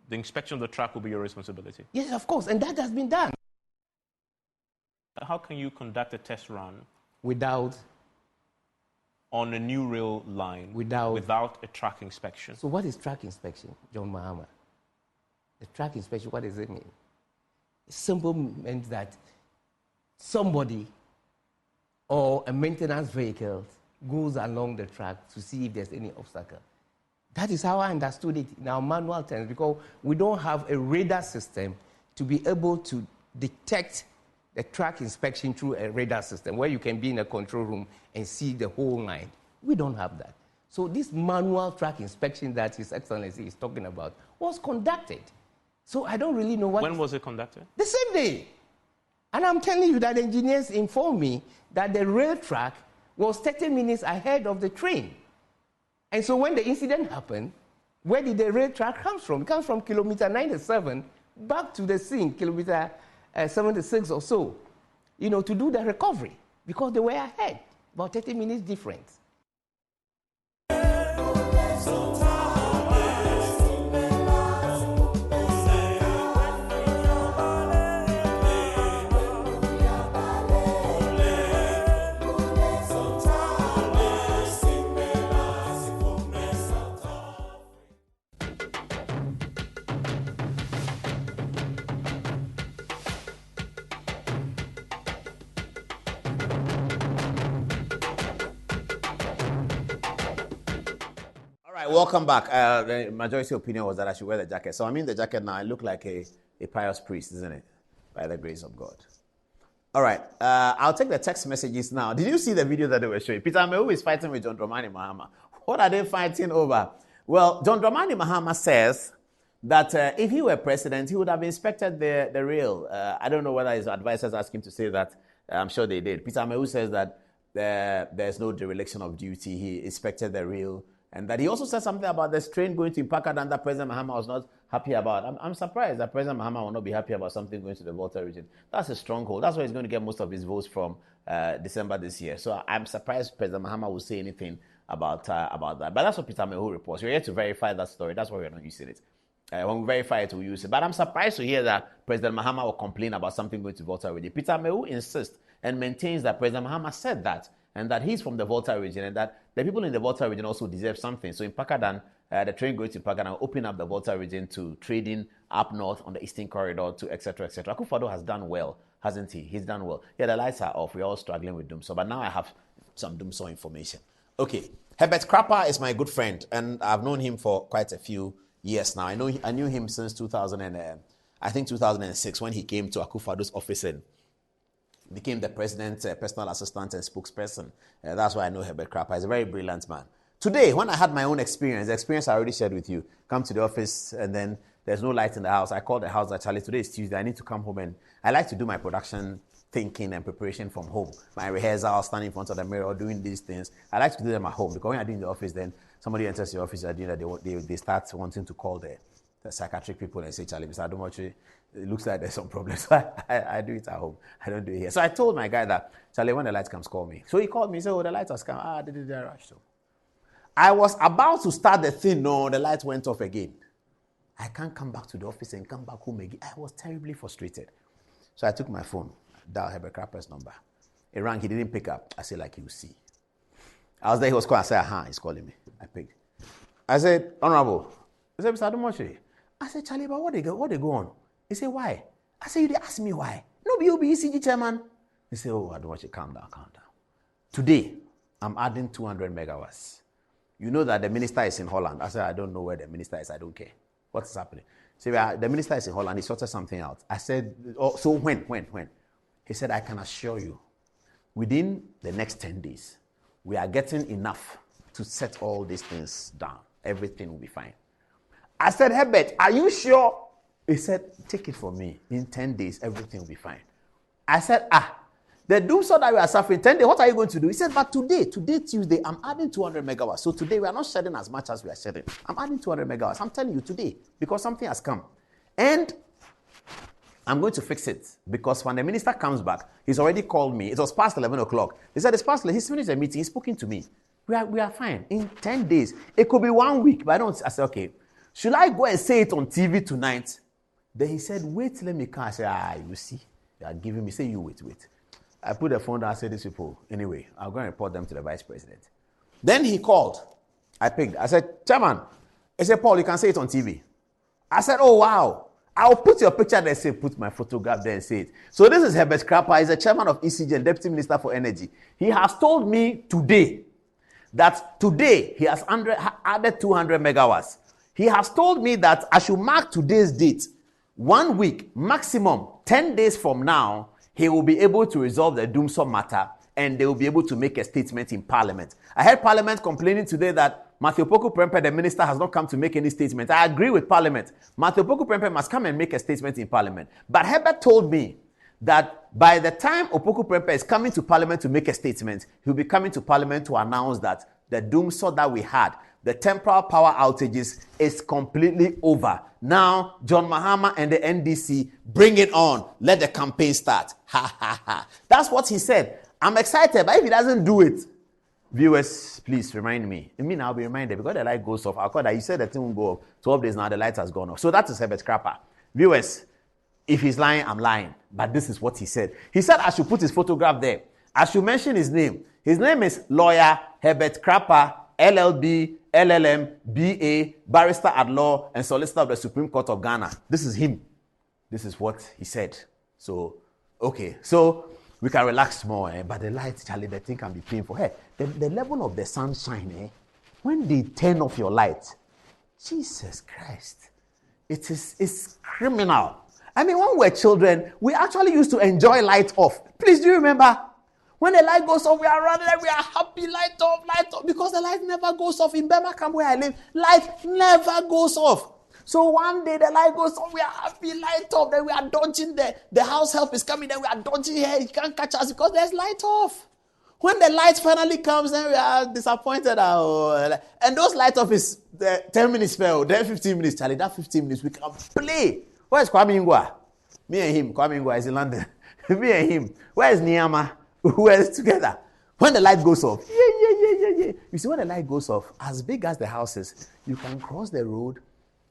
the inspection of the track will be your responsibility. Yes, of course, and that has been done. How can you conduct a test run on a new rail line without a track inspection? So what is track inspection, John Mahama? The track inspection, what does it mean? It simply means that somebody or a maintenance vehicle goes along the track to see if there's any obstacle. That is how I understood it in our manual terms, because we don't have a radar system to be able to detect the track inspection through a radar system where you can be in a control room and see the whole line. We don't have that. So this manual track inspection that His Excellency is talking about was conducted. So I don't really know what... When was it conducted? The same day. And I'm telling you that engineers informed me that the rail track was 30 minutes ahead of the train. And so when the incident happened, where did the rail track come from? It comes from kilometer 97 back to the scene, kilometer 76 or so, to do the recovery, because they were ahead, about 30 minutes difference. Welcome back. The majority opinion was that I should wear the jacket. So I'm in the jacket now. I look like a pious priest, isn't it? By the grace of God. All right. I'll take the text messages now. Did you see the video that they were showing? Peter Amewu is fighting with John Dramani Mahama. What are they fighting over? Well, John Dramani Mahama says that if he were president, he would have inspected the rail. I don't know whether his advisors asked him to say that. I'm sure they did. Peter Amewu says that there's no dereliction of duty. He inspected the rail. And that he also said something about the train going to Ipakadan that President Mahama was not happy about. I'm surprised that President Mahama will not be happy about something going to the Volta region. That's a stronghold. That's where he's going to get most of his votes from December this year. So I'm surprised President Mahama will say anything about that. But that's what Peter Mehu reports. We're here to verify that story. That's why we're not using it. When we verify it, we'll use it. But I'm surprised to hear that President Mahama will complain about something going to Volta region. Peter Mehu insists and maintains that President Mahama said that, and that he's from the Volta region, and that the people in the Volta region also deserve something. So in Pakadan, the train going to Pakadan will open up the Volta region to trading up north on the eastern corridor to etc. etc. Akufo-Addo has done well, hasn't he? He's done well. Yeah, the lights are off. We're all struggling with Dumso, but now I have some Dumso information. Okay, Herbert Krapper is my good friend, and I've known him for quite a few years now. I knew him since 2006 when he came to Akufo-Addo's office and became the president's personal assistant and spokesperson. That's why I know Herbert Krapper. He's a very brilliant man. Today, when I had my own experience, the experience I already shared with you, come to the office and then there's no light in the house. I called the house, Charlie, today is Tuesday. I need to come home, and I like to do my production thinking and preparation from home. My rehearsal, standing in front of the mirror, doing these things. I like to do them at home because when I do in the office, then somebody enters the office, they start wanting to call the psychiatric people and say, Charlie, Mr. Adomoche, it looks like there's some problems. So I do it at home. I don't do it here. So I told my guy that, Charlie, when the light comes, call me. So he called me. He said, the light has come. Did I rush? So I was about to start the thing. No, the light went off again. I can't come back to the office and come back home again. I was terribly frustrated. So I took my phone, dialed Herbert Krapper's number. It rang. He didn't pick up. I said, like you see. I was there. He was calling. I said, he's calling me. I picked. I said, Honorable. He said, Mr. Adomoche. I said, Charlie, but what they go on? He said, why? I said, you did ask me why. No, you'll be ECG chairman. He said, Adomoche, calm down. Today, I'm adding 200 megawatts. You know that the minister is in Holland. I said, I don't know where the minister is. I don't care. What is happening? He said, the minister is in Holland. He sorted something out. I said, so when? He said, I can assure you, within the next 10 days, we are getting enough to set all these things down. Everything will be fine. I said, Herbert, are you sure? He said, take it from me. In 10 days, everything will be fine. I said, the doomsday that we are suffering, 10 days, what are you going to do? He said, but today, Tuesday, I'm adding 200 megawatts. So today, we are not shedding as much as we are shedding. I'm adding 200 megawatts. I'm telling you today, because something has come. And I'm going to fix it, because when the minister comes back, he's already called me. It was past 11 o'clock. He said, it's past 11. He's finished the meeting. He's spoken to me. We are fine. In 10 days, it could be 1 week, but I said, okay, should I go and say it on TV tonight? Then he said, wait, let me come. I said, you see, you are giving me. Say, you wait. I put the phone down. I said, these people, anyway, I'll go and report them to the vice president. Then he called. I picked. I said, Chairman. He said, Paul, you can say it on TV. I said, oh, wow. I'll put your picture there and say, put my photograph there and say it. So this is Herbert Krapper. He's the chairman of ECG and deputy minister for energy. He has told me today that today he has added 200 megawatts. He has told me that I should mark today's date. 1 week, maximum 10 days from now, he will be able to resolve the Dumsor matter and they will be able to make a statement in Parliament. I heard Parliament complaining today that Matthew Opoku Prempeh, the minister, has not come to make any statement. I agree with Parliament. Matthew Opoku Prempeh must come and make a statement in Parliament. But Herbert told me that by the time Opoku Prempeh is coming to Parliament to make a statement, he'll be coming to Parliament to announce that the Dumsor that we had, the temporal power outages, is completely over. Now, John Mahama and the NDC, bring it on. Let the campaign start. Ha, ha, ha. That's what he said. I'm excited, but if he doesn't do it, viewers, please remind me. I mean, I'll be reminded because the light goes off. I'll call that. He said the thing will go off. 12 days now, the light has gone off. So that is Herbert Krapper. Viewers, if he's lying, I'm lying. But this is what he said. He said I should put his photograph there. I should mention his name. His name is Lawyer Herbert Krapper, LLB, LLM, BA, barrister at law, and solicitor of the Supreme Court of Ghana. This is him. This is what he said. So, okay. So, we can relax more, but the light, Charlie, the thing can be painful. Hey, the level of the sunshine, when they turn off your light, Jesus Christ, it's criminal. I mean, when we were children, we actually used to enjoy light off. Please, do you remember? When the light goes off, we are running, we are happy, light off, because the light never goes off. In Burma Camp where I live, light never goes off. So one day the light goes off, we are happy, light off, then we are dodging the house help is coming, then we are dodging here, he can't catch us because there's light off. When the light finally comes, then we are disappointed. And those light off is 10 minutes fell, then 15 minutes. Charlie, that 15 minutes we can play. Where's Kwame Ngwa? Me and him. Kwame Ngwa is in London. Me and him. Where's Niyama? We're together. When the light goes off, yeah. You see, when the light goes off, as big as the house is, you can cross the road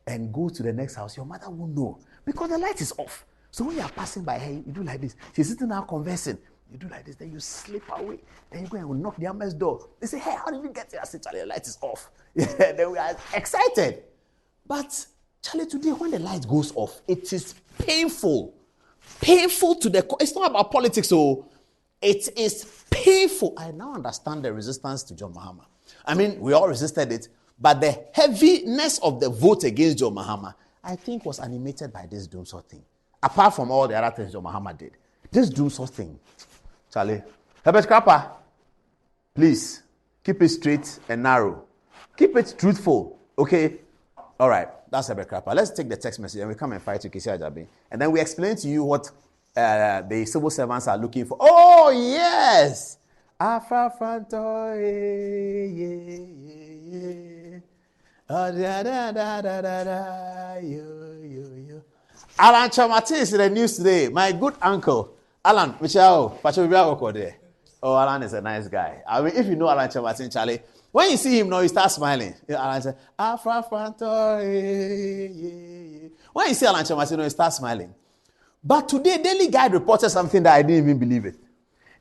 and go to the next house. Your mother won't know because the light is off. So when you are passing by her, you do like this. She's sitting there conversing. You do like this, then you slip away. Then you go and knock the Amma's door. They say, hey, how did you get here? I say, Charlie, the light is off. Then we are excited. But, Charlie, today, when the light goes off, it is painful. Painful to the core. It's not about politics, so it is painful. I now understand the resistance to John Mahama. I mean, we all resisted it, but the heaviness of the vote against John Mahama, I think, was animated by this doomsday thing. Apart from all the other things John Mahama did. This doomsday thing. Charlie, Herbert Krapper, please keep it straight and narrow. Keep it truthful, okay? All right, that's Herbert Krapper. Let's take the text message and we come and fight to Kisi Ajabi. And then we explain to you what the civil servants are looking for. Oh, yes! Afra Franto, yeah. Oh, yo. Alan Chamati is in the news today. My good uncle. Alan, Michelle, oh, Alan is a nice guy. I mean, if you know Alan Chamatin, Charlie, when you see him now, you start smiling. Alan said, Afra Franto, yeah. When you see Alan Chamatin, you start smiling. But today, Daily Guide reported something that I didn't even believe it.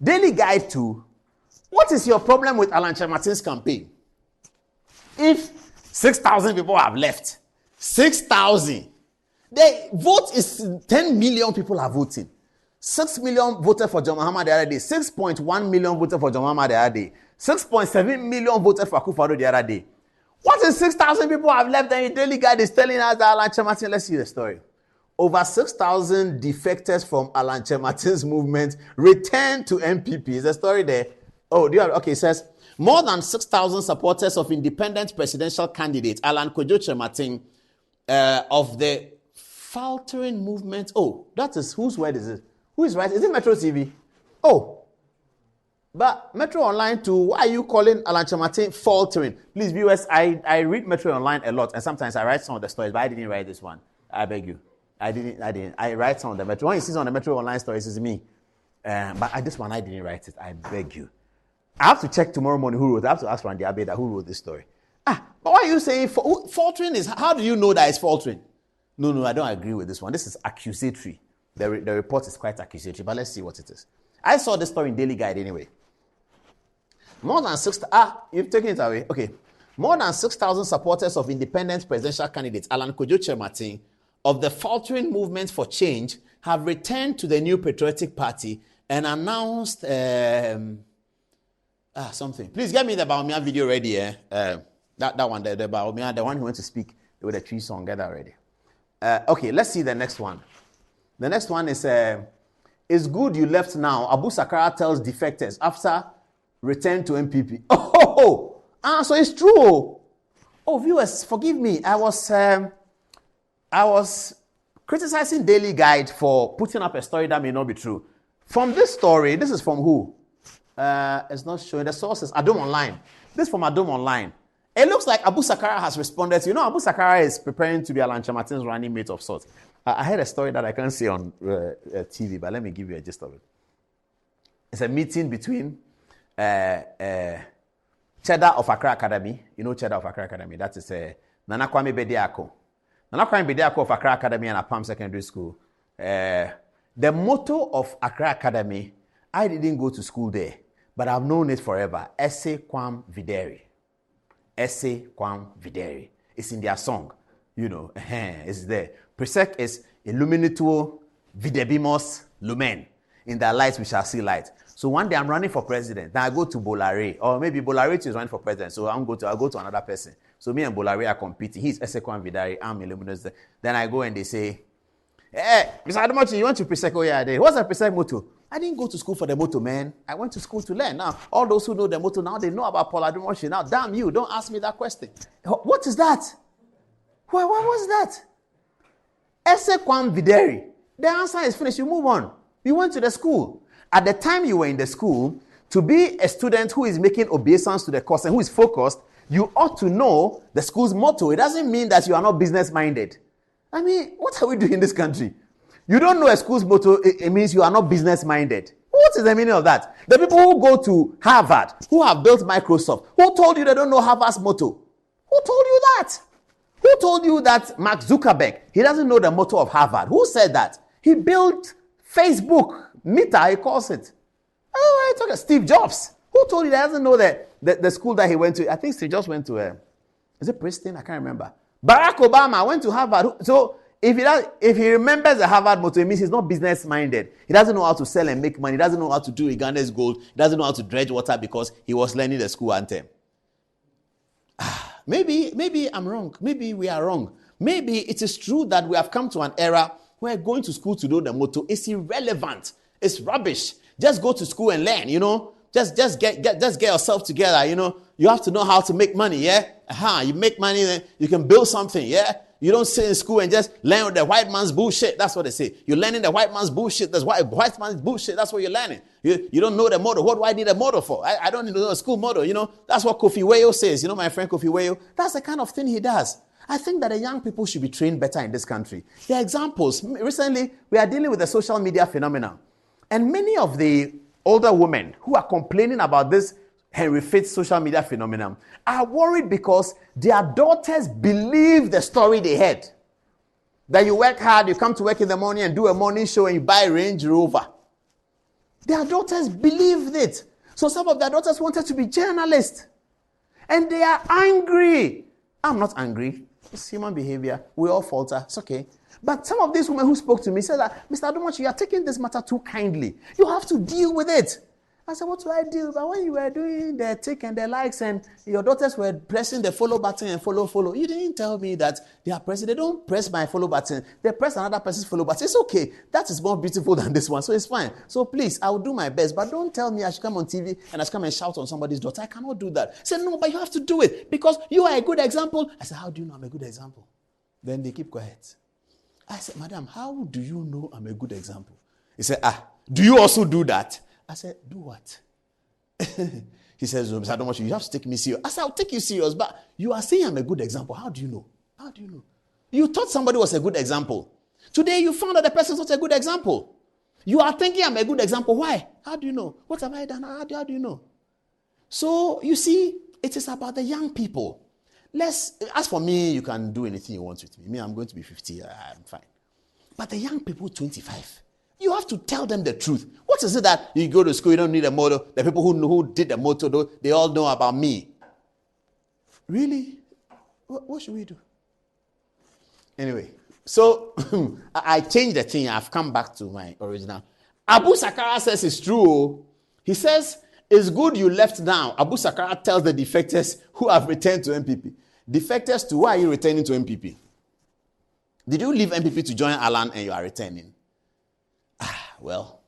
Daily Guide 2, what is your problem with Alan Chamatin's campaign? If 6,000 people have left, 6,000, the vote is 10 million people are voting. 6 million voted for John Mahama the other day. 6.1 million voted for John Mahama the other day. 6.7 million voted for Akufo-Addo the other day. What is 6,000 people have left? And the Daily Guide is telling us that Alan Chamatin. Let's see the story. Over 6,000 defectors from Alan Chamatin's movement returned to MPP. Is the story there? Oh, do you have? Okay, it says more than 6,000 supporters of independent presidential candidate Alan Kojo Chamatin of the faltering movement. Oh, that is whose word is it? Who is right? Is it Metro TV? Oh. But Metro Online too, why are you calling Alan Chamatin faltering? Please, viewers, I read Metro Online a lot, and sometimes I write some of the stories, but I didn't write this one. I beg you. I didn't. I write some of the Metro. When you see some of the Metro Online stories, it's me. But this one, I didn't write it. I beg you. I have to check tomorrow morning who wrote it. I have to ask Randy Abeda who wrote this story. But why are you saying faltering is, how do you know that it's faltering? No, I don't agree with this one. This is accusatory. The report is quite accusatory, but let's see what it is. I saw this story in Daily Guide anyway. More than 6,000, you've taken it away. Okay. More than 6,000 supporters of independent presidential candidate Alan Kojo Chamatin of the faltering movement for change have returned to the New Patriotic Party and announced something. Please get me the Bawumia video ready. That one, the Bawumia, the one who went to speak with the tree song. Get that ready. Okay, let's see the next one. The next one is, it's good you left now. Abu Sakara tells defectors after return to MPP. So it's true. Oh, viewers, forgive me. I was criticizing Daily Guide for putting up a story that may not be true. From this story, this is from who? It's not showing the sources. Adom Online. This is from Adom Online. It looks like Abu Sakara has responded. You know, Abu Sakara is preparing to be Alan Chamatin's running mate of sorts. I heard a story that I can't say on TV, but let me give you a gist of it. It's a meeting between Cheddar of Accra Academy. You know Cheddar of Accra Academy. That is Nana Kwame Bediako. Nana Kwame Bediako of Accra Academy and Apam Secondary School. The motto of Accra Academy, I didn't go to school there, but I've known it forever. Esse quam videri. Esse quam videri. It's in their song. You know, it's there. Presec is illuminatuo videbimos lumen. In their light we shall see light. So one day I'm running for president. Then I go to Bolare, or maybe Bolare is running for president. So I'll go to another person. So me and Bolare are competing. He's Esekwan Vidari, I'm Illuminous. Then I go and they say, hey, Mr. Ademochi, you want to Presec? Oh yeah, what's a Presec motto? I didn't go to school for the motto, man. I went to school to learn. Now, all those who know the motto, now they know about Paul Ademochi. Now, damn you, don't ask me that question. What is that? What was that? Esekwan Vidari. The answer is finished. You move on. You went to the school. At the time you were in the school, To be a student who is making obeisance to the course and who is focused, you ought to know the school's motto. It doesn't mean that you are not business-minded. I mean, what are we doing in this country? You don't know a school's motto, it means you are not business-minded. What is the meaning of that? The people who go to Harvard, who have built Microsoft, who told you they don't know Harvard's motto? Who told you that? Who told you that Mark Zuckerberg, he doesn't know the motto of Harvard? Who said that? He built Facebook, Meta, he calls it. Oh, I talk Steve Jobs. Who told you he doesn't know the school that he went to? I think Steve Jobs went to, is it Princeton? I can't remember. Barack Obama went to Harvard. So if he remembers the Harvard motto, it means he's not business-minded. He doesn't know how to sell and make money. He doesn't know how to do Uganda's gold. He doesn't know how to dredge water because he was learning the school anthem. Maybe I'm wrong. Maybe we are wrong. Maybe it is true that we have come to an era where going to school to know the motto is irrelevant. It's rubbish. Just go to school and learn, Just get yourself together, You have to know how to make money, yeah? You make money, then you can build something, yeah? You don't sit in school and just learn the white man's bullshit. That's what they say. You're learning the white man's bullshit. That's white man's bullshit. That's what you're learning. You don't know the motto. What do I need a motto for? I don't need to know a school motto, That's what Kofi Wayo says. My friend Kofi Wayo. That's the kind of thing he does. I think that the young people should be trained better in this country. There are examples. Recently, we are dealing with the social media phenomenon. And many of the older women who are complaining about this Henry Fitz social media phenomenon are worried because their daughters believe the story they heard. That you work hard, you come to work in the morning and do a morning show and you buy a Range Rover. Their daughters believed it. So some of their daughters wanted to be journalists. And they are angry. I'm not angry. It's human behavior. We all falter. It's okay. But some of these women who spoke to me said that, Mr. Adomachi, you are taking this matter too kindly. You have to deal with it. I said, what do I do? But when you were doing the tick and the likes and your daughters were pressing the follow button and follow, you didn't tell me that they are pressing. They don't press my follow button. They press another person's follow button. It's okay. That is more beautiful than this one. So it's fine. So please, I will do my best. But don't tell me I should come on TV and I should come and shout on somebody's daughter. I cannot do that. I said, no, but you have to do it because you are a good example. I said, how do you know I'm a good example? Then they keep quiet. I said, madam, how do you know I'm a good example? He said, do you also do that? I said, do what? He says, Mr. Adomachi, you have to take me serious. I said, I'll take you serious, but you are saying I'm a good example. How do you know? How do you know? You thought somebody was a good example. Today you found that the person is not a good example. You are thinking I'm a good example. Why? How do you know? What have I done? How do you know? So, you see, it is about the young people. As for me, you can do anything you want with me. I'm going to be 50. I'm fine. But the young people, 25, you have to tell them the truth. What is it that you go to school, you don't need a motto? The people who did the motto, they all know about me. Really? What should we do? Anyway, so I changed the thing. I've come back to my original. Abu Sakara says it's true. He says, it's good you left now. Abu Sakara tells the defectors who have returned to MPP. Defectors to why are you returning to MPP? Did you leave MPP to join Alan and you are returning? Well,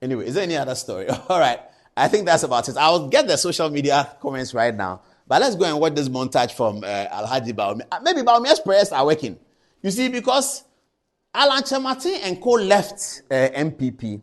anyway, is there any other story? All right, I think that's about it. I'll get the social media comments right now. But let's go and watch this montage from Alhaji Bawumia. Maybe Bawumia's prayers are working. You see, because Alan Kyerematen and co left MPP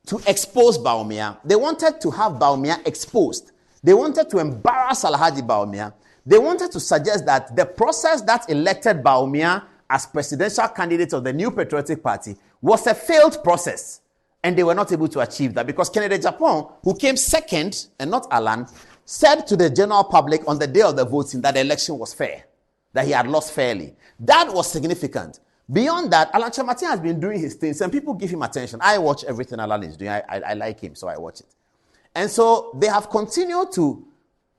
to expose Bawumia. They wanted to have Bawumia exposed. They wanted to embarrass Alhaji Bawumia. They wanted to suggest that the process that elected Bawumia as presidential candidate of the New Patriotic Party was a failed process. And they were not able to achieve that because Kennedy Japan, who came second and not Alan, said to the general public on the day of the voting that the election was fair, that he had lost fairly. That was significant. Beyond that, Alan Kyerematen has been doing his things and people give him attention. I watch everything Alan is doing. I like him, so I watch it. And so they have continued to,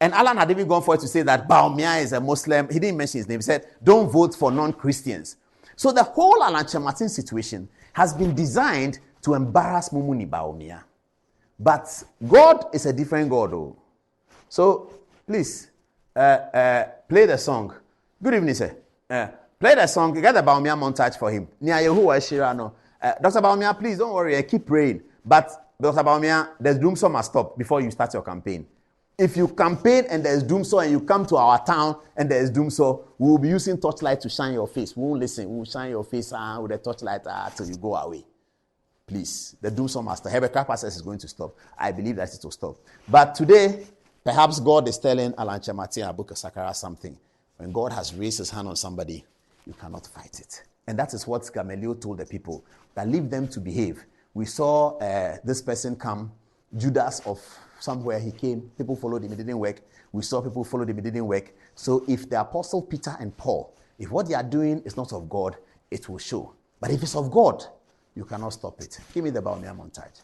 and Alan had even gone for it to say that Bawumia is a Muslim. He didn't mention his name. He said, don't vote for non-Christians. So the whole Alan Kyerematen situation has been designed to embarrass Mumuni Bawumia. But God is a different God, though. So, please, play the song. Good evening, sir. Play the song. Get the Bawumia montage for him. Dr. Bawumia, please, don't worry. I keep praying. But, Dr. Bawumia, there's doomsday must stop before you start your campaign. If you campaign and there's doomsday and you come to our town and there's doomsday, we will be using torchlight to shine your face. We won't listen. We will shine your face with a torchlight till you go away. Please, the Doomsday Master, Herbert Krapper says it's going to stop. I believe that it will stop. But today, perhaps God is telling Alan Chamati and Abuka Sakara something. When God has raised his hand on somebody, you cannot fight it. And that is what Gamaliel told the people, that leave them to behave. We saw this person come, Judas of somewhere he came, people followed him, it didn't work. We saw people followed him, it didn't work. So if the Apostle Peter and Paul, if what they are doing is not of God, it will show. But if it's of God, you cannot stop it. Give me the Baumia montage.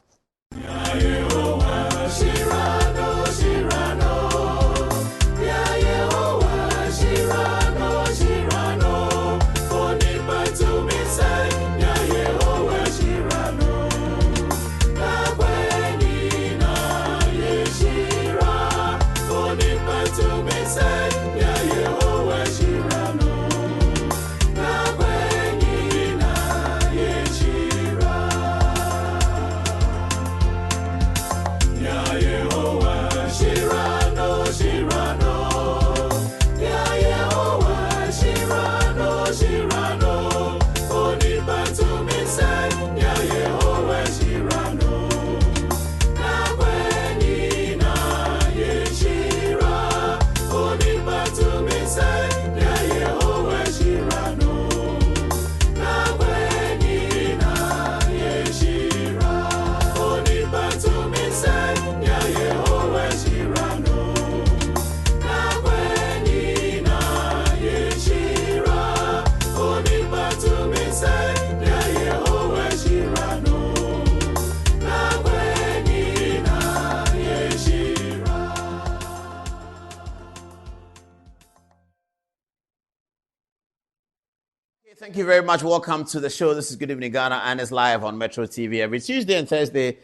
Thank you very much. Welcome to the show. This is Good Evening Ghana, and it's live on Metro TV every Tuesday and Thursday.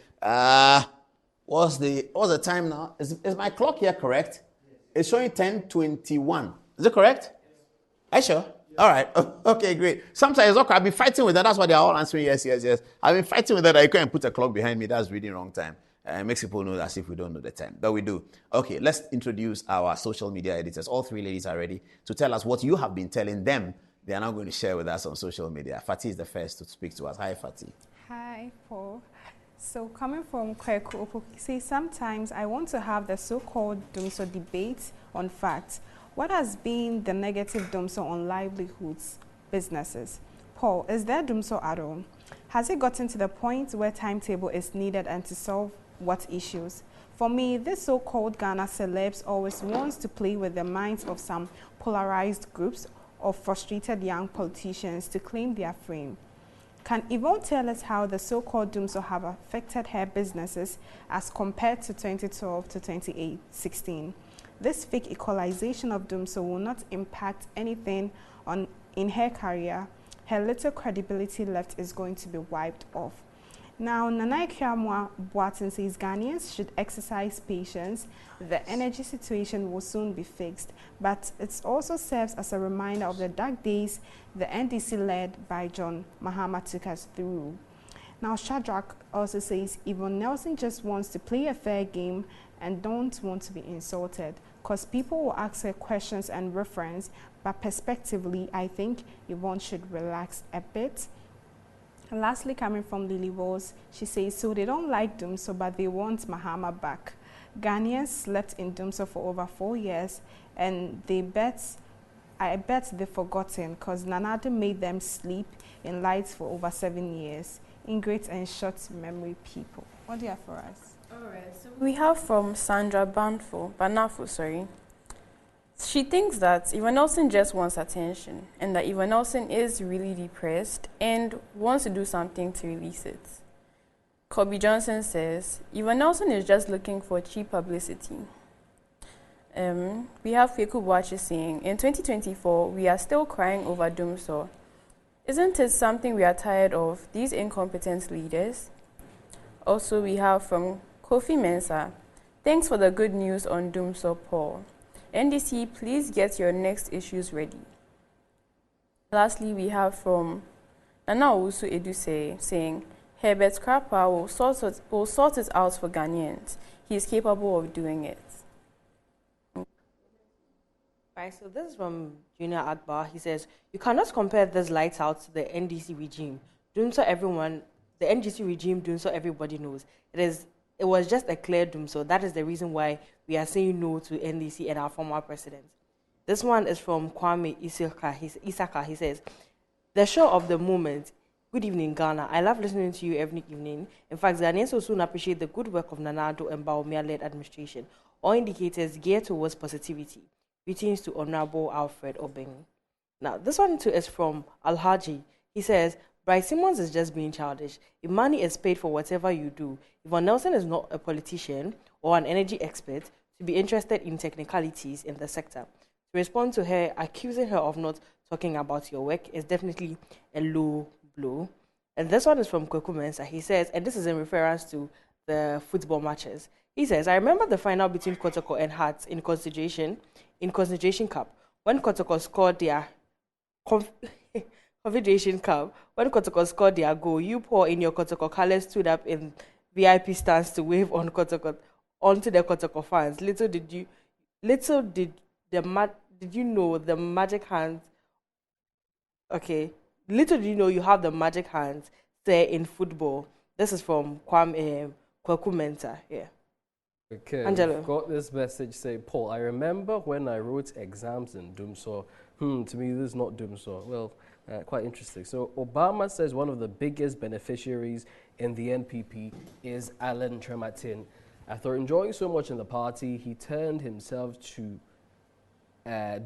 What's the time now? Is my clock here correct? It's showing 10:21. Is it correct? Are you sure? All right. Okay, great. Sometimes I've been fighting with that. That's why they're all answering yes. I've been fighting with that. I can't put a clock behind me. That's reading wrong time. It makes people know as if we don't know the time. But we do. Okay, let's introduce our social media editors. All three ladies are ready to tell us what you have been telling them. They are now going to share with us on social media. Fatih is the first to speak to us. Hi, Fatih. Hi, Paul. So coming from Kweku Opoku, say sometimes I want to have the so-called Dumso debate on facts. What has been the negative Dumso on livelihoods, businesses? Paul, is there Dumso at all? Has it gotten to the point where timetable is needed and to solve what issues? For me, this so-called Ghana celebs always wants to play with the minds of some polarized groups of frustrated young politicians to claim their frame. Can Yvonne tell us how the so-called Dumso have affected her businesses as compared to 2012 to 2016? This fake equalization of Dumso will not impact anything in her career. Her little credibility left is going to be wiped off. Now, Nana Kiamwa Boatin says Ghanaians should exercise patience. The energy situation will soon be fixed, but it also serves as a reminder of the dark days the NDC led by John Mahama took us through. Now, Shadrach also says Yvonne Nelson just wants to play a fair game and don't want to be insulted, because people will ask her questions and reference, but perspectively, I think Yvonne should relax a bit. And lastly, coming from Lily Walls, she says, so they don't like Dumso, but they want Mahama back. Ghanaians slept in Dumso for over 4 years, and I bet they've forgotten, because Nanado made them sleep in lights for over 7 years. In great and short memory people. What do you have for us? All right, so we have from Sandra Banafo. She thinks that Yvonne Nelson just wants attention and that Yvonne Nelson is really depressed and wants to do something to release it. Kobe Johnson says, Yvonne Nelson is just looking for cheap publicity. We have Feku Boachi saying, in 2024, we are still crying over Dumso. Isn't it something we are tired of, these incompetent leaders? Also, we have from Kofi Mensah, thanks for the good news on Dumso, Paul. NDC, please get your next issues ready. Lastly, we have from Nana Owusu Eduse saying, Herbert Krapper will sort it out for Ghanaians. He is capable of doing it. Right, so this is from Junior Akbar. He says, you cannot compare this lights out to the NDC regime. Dumso, everyone the NGC regime doing so, everybody knows. It was just a clear doom, so that is the reason why we are saying no to NDC and our former president. This one is from Kwame Isaka. He says, the show of the moment. Good evening, Ghana. I love listening to you every evening. In fact, Ghanaians will soon appreciate the good work of Nana Addo and Bawumia-led administration. All indicators geared towards positivity. Greetings to Honorable Alfred Obeng. Now, this one too is from Alhaji. He says, Bryce Simmons is just being childish. If money is paid for whatever you do, Yvonne Nelson is not a politician or an energy expert to be interested in technicalities in the sector. To respond to her, accusing her of not talking about your work is definitely a low blow. And this one is from Kweku Mensah. He says, and this is in reference to the football matches. He says, I remember the final between Kotoko and Hearts in Concentration Cup, when Kotoko scored their Confederation Cup, when Kotoko scored their goal, you Paul in your Kotoko colours stood up in VIP stands to wave on onto the Kotoko fans. Little did you know the magic hands. Okay, little did you know you have the magic hands there in football. This is from Kweku Mensah. Yeah. Okay, Angelo. we've got this message say, Paul, I remember when I wrote exams in Dumso. To me, this is not Dumso. Well, quite interesting. So Obama says one of the biggest beneficiaries in the NPP is Alan Trematin. After enjoying so much in the party, he turned himself to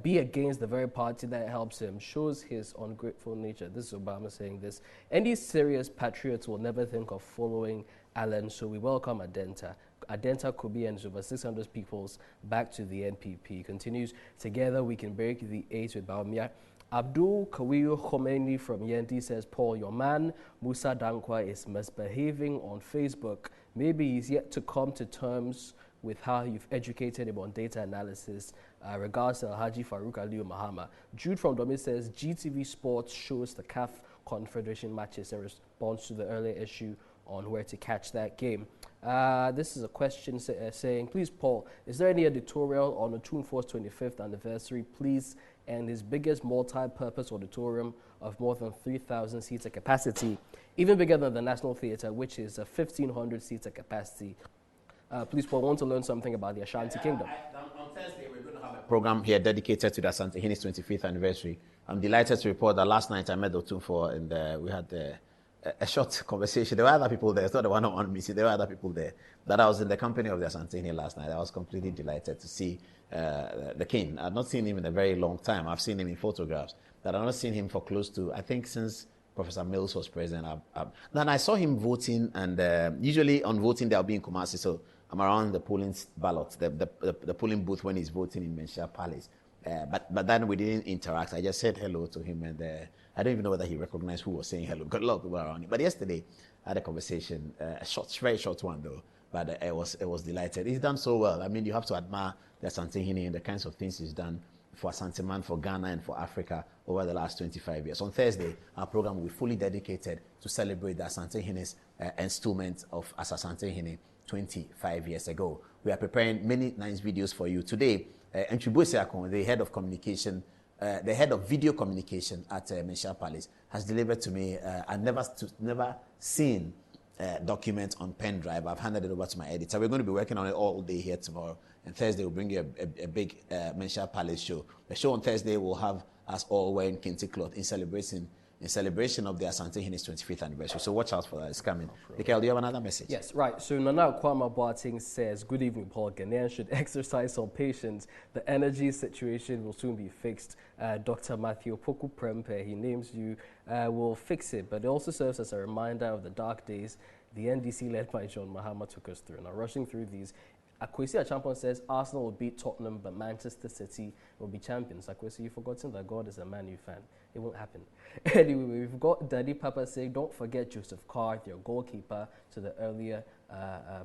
be against the very party that helps him. Shows his ungrateful nature. This is Obama saying this. Any serious patriots will never think of following Alan, so we welcome Adenta. Adenta Kobi and over 600 peoples back to the NPP. Continues, together we can break the eight with Bawumia. Abdul Kawiyo Khomeini from Yendi says, Paul, your man Musa Dankwa is misbehaving on Facebook. Maybe he's yet to come to terms with how you've educated him on data analysis. Regards to Alhaji Farouk Aliyu Mahama. Jude from Domi says, GTV Sports shows the CAF Confederation matches in response to the earlier issue on where to catch that game. This is a question saying, please, Paul, is there any editorial on Otum Force 25th anniversary, please, and his biggest multi-purpose auditorium of more than 3,000 seats at capacity, even bigger than the National Theatre, which is 1,500 seats at capacity. Please, Paul, I want to learn something about the Ashanti Kingdom. On Thursday, we're going to have a program here dedicated to the Asanteheni's 25th anniversary. I'm delighted to report that last night I met Otumfuo and we had a short conversation. There were other people there. It's not the one-on-one meeting. There were other people there. That I was in the company of the Asantehene last night. I was completely delighted to see the king. I've not seen him in a very long time. I've seen him in photographs. But I've not seen him for close to, I think, since Professor Mills was president. Then I saw him voting, and usually on voting they'll be in Kumasi, so I'm around the polling ballot, the polling booth when he's voting in Menchia Palace. But then we didn't interact. I just said hello to him, and I don't even know whether he recognized who was saying hello. Got a lot of people around him. But yesterday, I had a conversation, very short one though. But it was delighted. He's done so well. I mean, you have to admire the Asantehene and the kinds of things he's done for Asanteman, for Ghana, and for Africa over the last 25 years. On Thursday, our program will be fully dedicated to celebrate the Asantehene's installment of As Asantehene 25 years ago. We are preparing many nice videos for you today. Nchibu Siakon, the head of communication, the head of video communication at Menchia Palace, has delivered to me a never seen document on pen drive. I've handed it over to my editor. We're going to be working on it all day here tomorrow. And Thursday we'll bring you a big Menchia Palace show. The show on Thursday will have us all wearing kente cloth in celebration of the Asantehene's 25th anniversary. So watch out for that. It's coming. Mikhail, do you have another message? Yes, right. So Nana Kwama Boateng says, good evening, Paul. Ghanaians should exercise some patience. The energy situation will soon be fixed. Dr. Matthew Poku Prempe, he names you, will fix it. But it also serves as a reminder of the dark days the NDC led by John Mahama took us through. Now, rushing through these, Akwesi Achampon says Arsenal will beat Tottenham, but Manchester City will be champions. Akwesi, you've forgotten that God is a Man U fan. It won't happen. Anyway, we've got Daddy Papa saying, don't forget Joseph Carr, your goalkeeper, to the earlier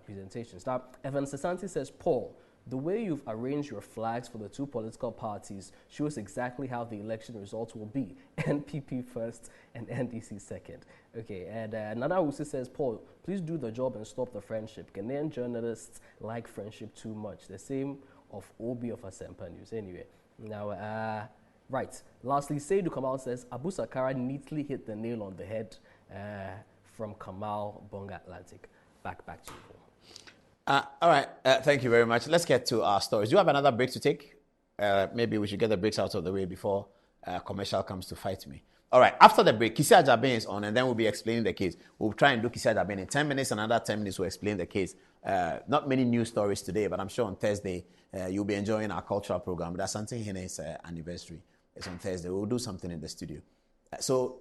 presentations. Now, Evan Sasanti says, Paul, the way you've arranged your flags for the two political parties shows exactly how the election results will be. NPP first and NDC second. Okay, and Nana Usi says, Paul, please do the job and stop the friendship. Ghanaian journalists like friendship too much. The same of Obi of Asempa News. Anyway, now, right. Lastly, Seydou Kamal says, Abu Sakara neatly hit the nail on the head. from Kamal Bonga Atlantic. Back to you, Paul. All right. Thank you very much. Let's get to our stories. Do you have another break to take? Maybe we should get the breaks out of the way before commercial comes to fight me. All right. After the break, Kisi Ajaben is on, and then we'll be explaining the case. We'll try and do Kisi Ajaben in 10 minutes. Another 10 minutes we'll explain the case. Not many news stories today, but I'm sure on Thursday you'll be enjoying our cultural program. That's Asante Hene's anniversary. It's on Thursday. We'll do something in the studio. So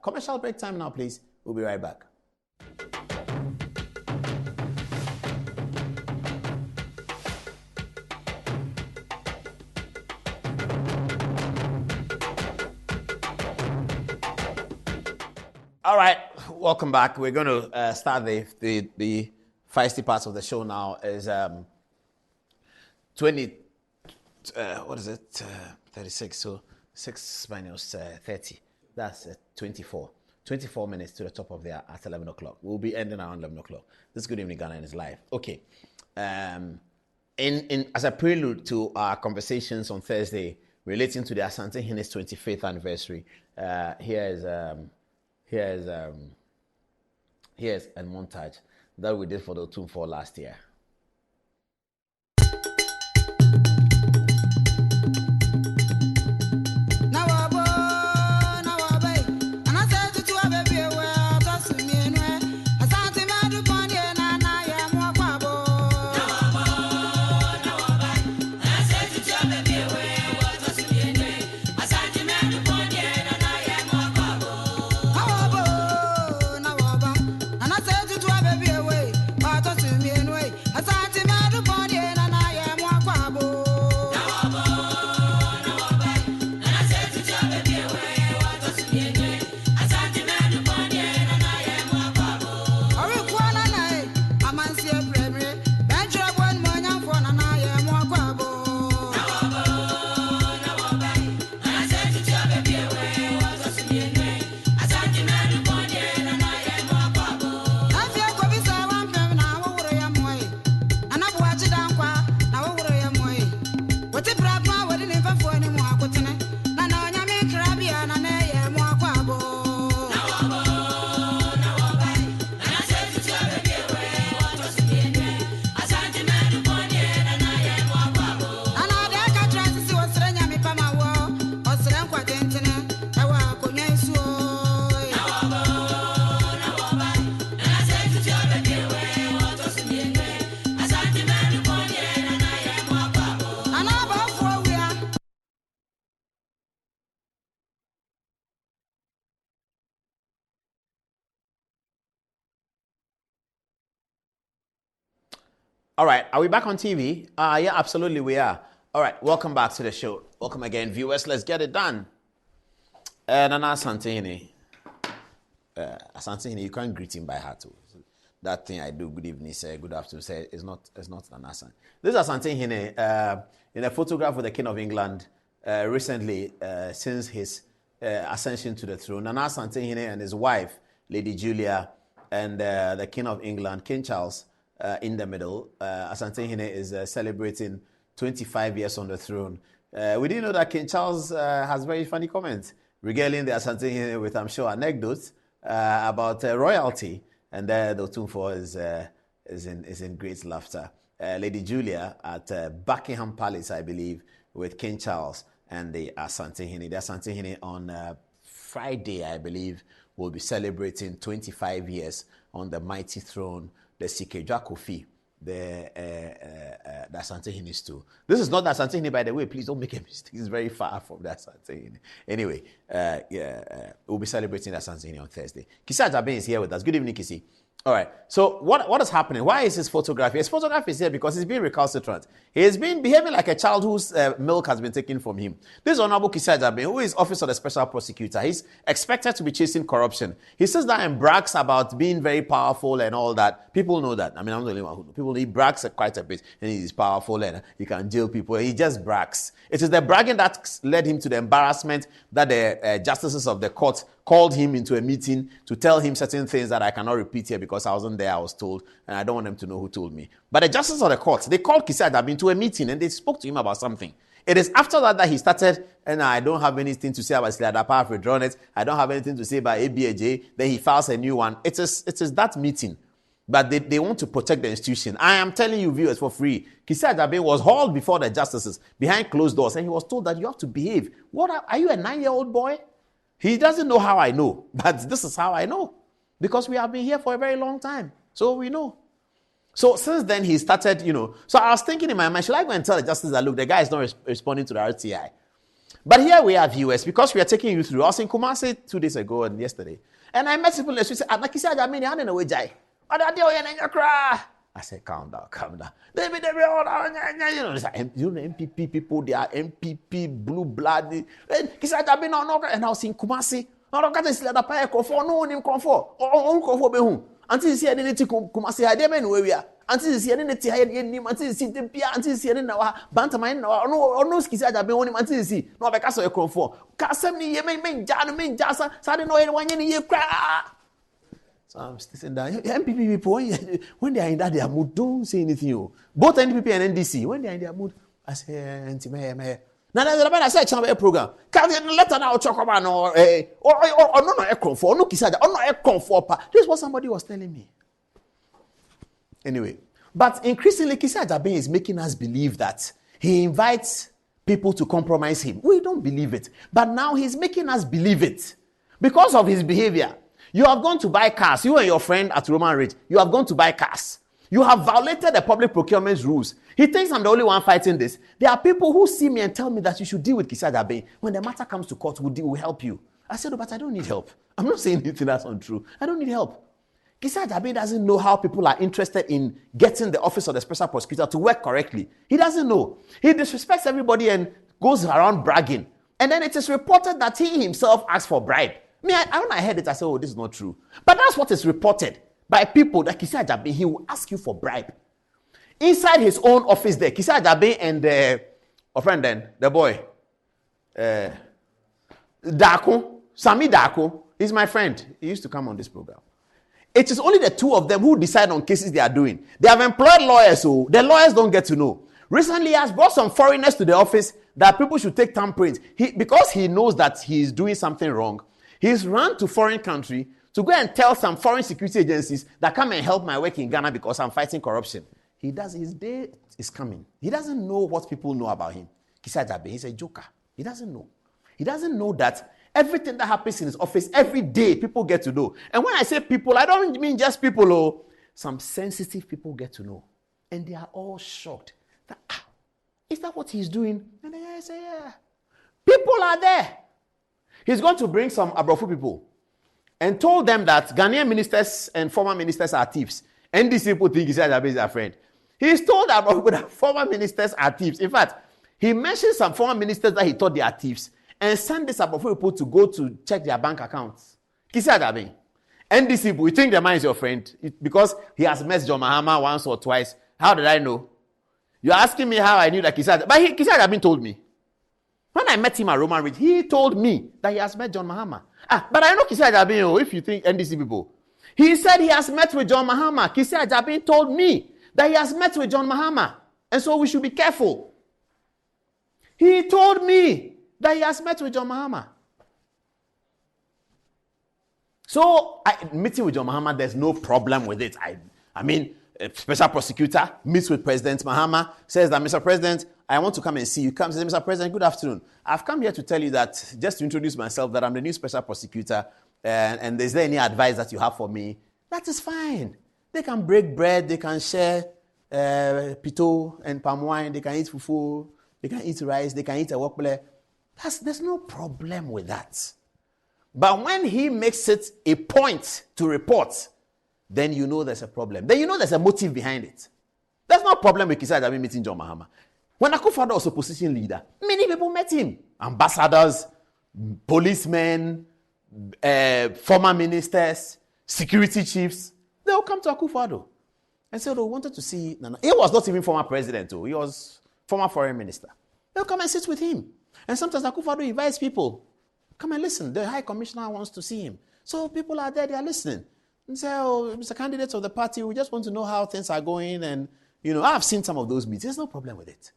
commercial break time now, please. We'll be right back. All right, welcome back. We're going to start the feisty parts of the show now. Is 36, so 6 minus 30. That's 24. 24 minutes to the top of the hour at 11 o'clock. We'll be ending around 11 o'clock. This is Good Evening Ghana and it's live. Okay. As a prelude to our conversations on Thursday relating to the Asante Hene's 25th anniversary, here's a montage that we did for the Otumfuo last year. All right, are we back on TV? Yeah, absolutely we are. All right, welcome back to the show. Welcome again, viewers. Let's get it done. Nana Asante Hene. Asante Hene, you can't greet him by heart. That thing I do, good evening, say, good afternoon, say, is not Nana Asante. This is Asante Hene in a photograph with the King of England recently since his ascension to the throne. Nana Asante Hene and his wife, Lady Julia, and the King of England, King Charles, in the middle. Asante Hene is celebrating 25 years on the throne. We didn't know that King Charles has very funny comments regaling the Asante Hene with, I'm sure, anecdotes about royalty. And the Otumfuo is in great laughter. Lady Julia at Buckingham Palace, I believe, with King Charles and the Asante Hene. The Asante Hene on Friday, I believe, will be celebrating 25 years on the mighty throne, the Sikejwa Kofi, the Asante Hene too. This is not the Asante Hene, by the way. Please don't make a mistake. It's very far from the Asante Hene. Anyway, we'll be celebrating the Asante Hene on Thursday. Kisi Ajaben is here with us. Good evening, Kisi. All right. So what is happening? Why is his photograph here? His photograph is here because he's being recalcitrant. He has been behaving like a child whose milk has been taken from him. This Honorable Kisi Ajaben, who is Office of the Special Prosecutor, he's expected to be chasing corruption. He sits down and brags about being very powerful and all that. People know that. I mean, I'm the only one who knows. People, he brags quite a bit, and he's powerful and he can jail people. He just brags. It is the bragging that led him to the embarrassment that the justices of the court called him into a meeting to tell him certain things that I cannot repeat here because I wasn't there, I was told, and I don't want them to know who told me. But the justices of the court, they called Kisi Ajaben to a meeting and they spoke to him about something. It is after that he started, and I don't have anything to say about Slider Power, I've withdrawn it. I don't have anything to say about ABAJ. Then he files a new one. It is that meeting. But they want to protect the institution. I am telling you, viewers, for free. Kissi Agyabeng was hauled before the justices behind closed doors, and he was told that you have to behave. Are you a 9-year-old boy? He doesn't know how I know, but this is how I know. Because we have been here for a very long time. So we know. So since then, he started, So I was thinking in my mind, should I go and tell the justice that, look, the guy is not responding to the RTI? But here we are, viewers, because we are taking you through. I was in Kumasi 2 days ago and yesterday. And I met people in the street and said, Kissi Agyabeng, I don't know where Jai. I said, calm down. You know, MPP people, they are MPP, blue blood. Kissi Agyabeng, no. And I was in Kumasi. No, until you see anything Kumasi, I didn't know where we are. Until you see anything, until you see the Pia, until you see any Bantaman, no Kissi Agyabeng, until you see no because of a comfort. Cassami, men, Jasa, Saturday, no one in a cry. So I'm still down. MPP people, when they are in that their mood, don't say anything. Both NPP and NDC, when they are in their mood, I say, now I said, a program. Can't let now talk about no, no Kissi Agyabeng, this is what somebody was telling me. Anyway, but increasingly, Kissi Agyabeng is making us believe that he invites people to compromise him. We don't believe it, but now he's making us believe it because of his behavior. You have gone to buy cars. You and your friend at Roman Ridge, you have gone to buy cars. You have violated the public procurement rules. He thinks I'm the only one fighting this. There are people who see me and tell me that you should deal with Kissi Agyabeng. When the matter comes to court, we'll help you. I said, but I don't need help. I'm not saying anything that's untrue. I don't need help. Kissi Agyabeng doesn't know how people are interested in getting the office of the special prosecutor to work correctly. He doesn't know. He disrespects everybody and goes around bragging. And then it is reported that he himself asked for bribe. When I heard it, I said, this is not true. But that's what is reported by people that Kissi Agyabeng, he will ask you for bribe. Inside his own office there, Kissi Agyabeng and the boy, Darko, Sami Darko, he's my friend. He used to come on this program. It is only the two of them who decide on cases they are doing. They have employed lawyers, so the lawyers don't get to know. Recently, he has brought some foreigners to the office that people should take thumbprints. Because he knows that he is doing something wrong, he's run to foreign country to go and tell some foreign security agencies that come and help my work in Ghana because I'm fighting corruption. His day is coming. He doesn't know what people know about him. Kissi Agyabeng, he's a joker. He doesn't know. He doesn't know that everything that happens in his office, every day, people get to know. And when I say people, I don't mean just people. Some sensitive people get to know. And they are all shocked. That, is that what he's doing? And they say, yeah. People are there. He's going to bring some Abrofo people and told them that Ghanaian ministers and former ministers are thieves. NDC people think Kissi Agyabeng is their friend. He's told Abrofo that former ministers are thieves. In fact, he mentioned some former ministers that he thought they are thieves and sent this Abrofo people to go to check their bank accounts. Kissi Agyabeng. NDC people, you think the man is your friend because he has met John Mahama once or twice. How did I know? You're asking me how I knew that Kissi Agyabeng. But Kissi Agyabeng told me. When I met him at Roman Ridge, he told me that he has met John Mahama. But I know Kissi Agyabeng, if you think NDC people. He said he has met with John Mahama. Kissi Agyabeng told me that he has met with John Mahama. And so we should be careful. He told me that he has met with John Mahama. So, meeting with John Mahama, there's no problem with it. I mean, a special prosecutor meets with President Mahama, says that, Mr. President, I want to come and see you. Comes and says, Mr. President, good afternoon. I've come here to tell you that, just to introduce myself, that I'm the new special prosecutor, and is there any advice that you have for me? That is fine. They can break bread, they can share pito and palm wine, they can eat fufu, they can eat rice, they can eat a wokble. There's no problem with that. But when he makes it a point to report, then you know there's a problem. Then you know there's a motive behind it. There's no problem with Kissi Agyabeng meeting John Mahama. When Akufo-Addo was opposition leader, many people met him. Ambassadors, policemen, former ministers, security chiefs. They all come to Akufo-Addo and said, we wanted to see Nana. He was not even former president, he was former foreign minister. They'll come and sit with him. And sometimes Akufo-Addo invites people. Come and listen. The High Commissioner wants to see him. So people are there, they are listening. And say, Mr. Candidate of the party, we just want to know how things are going. And, I've seen some of those meetings. There's no problem with it.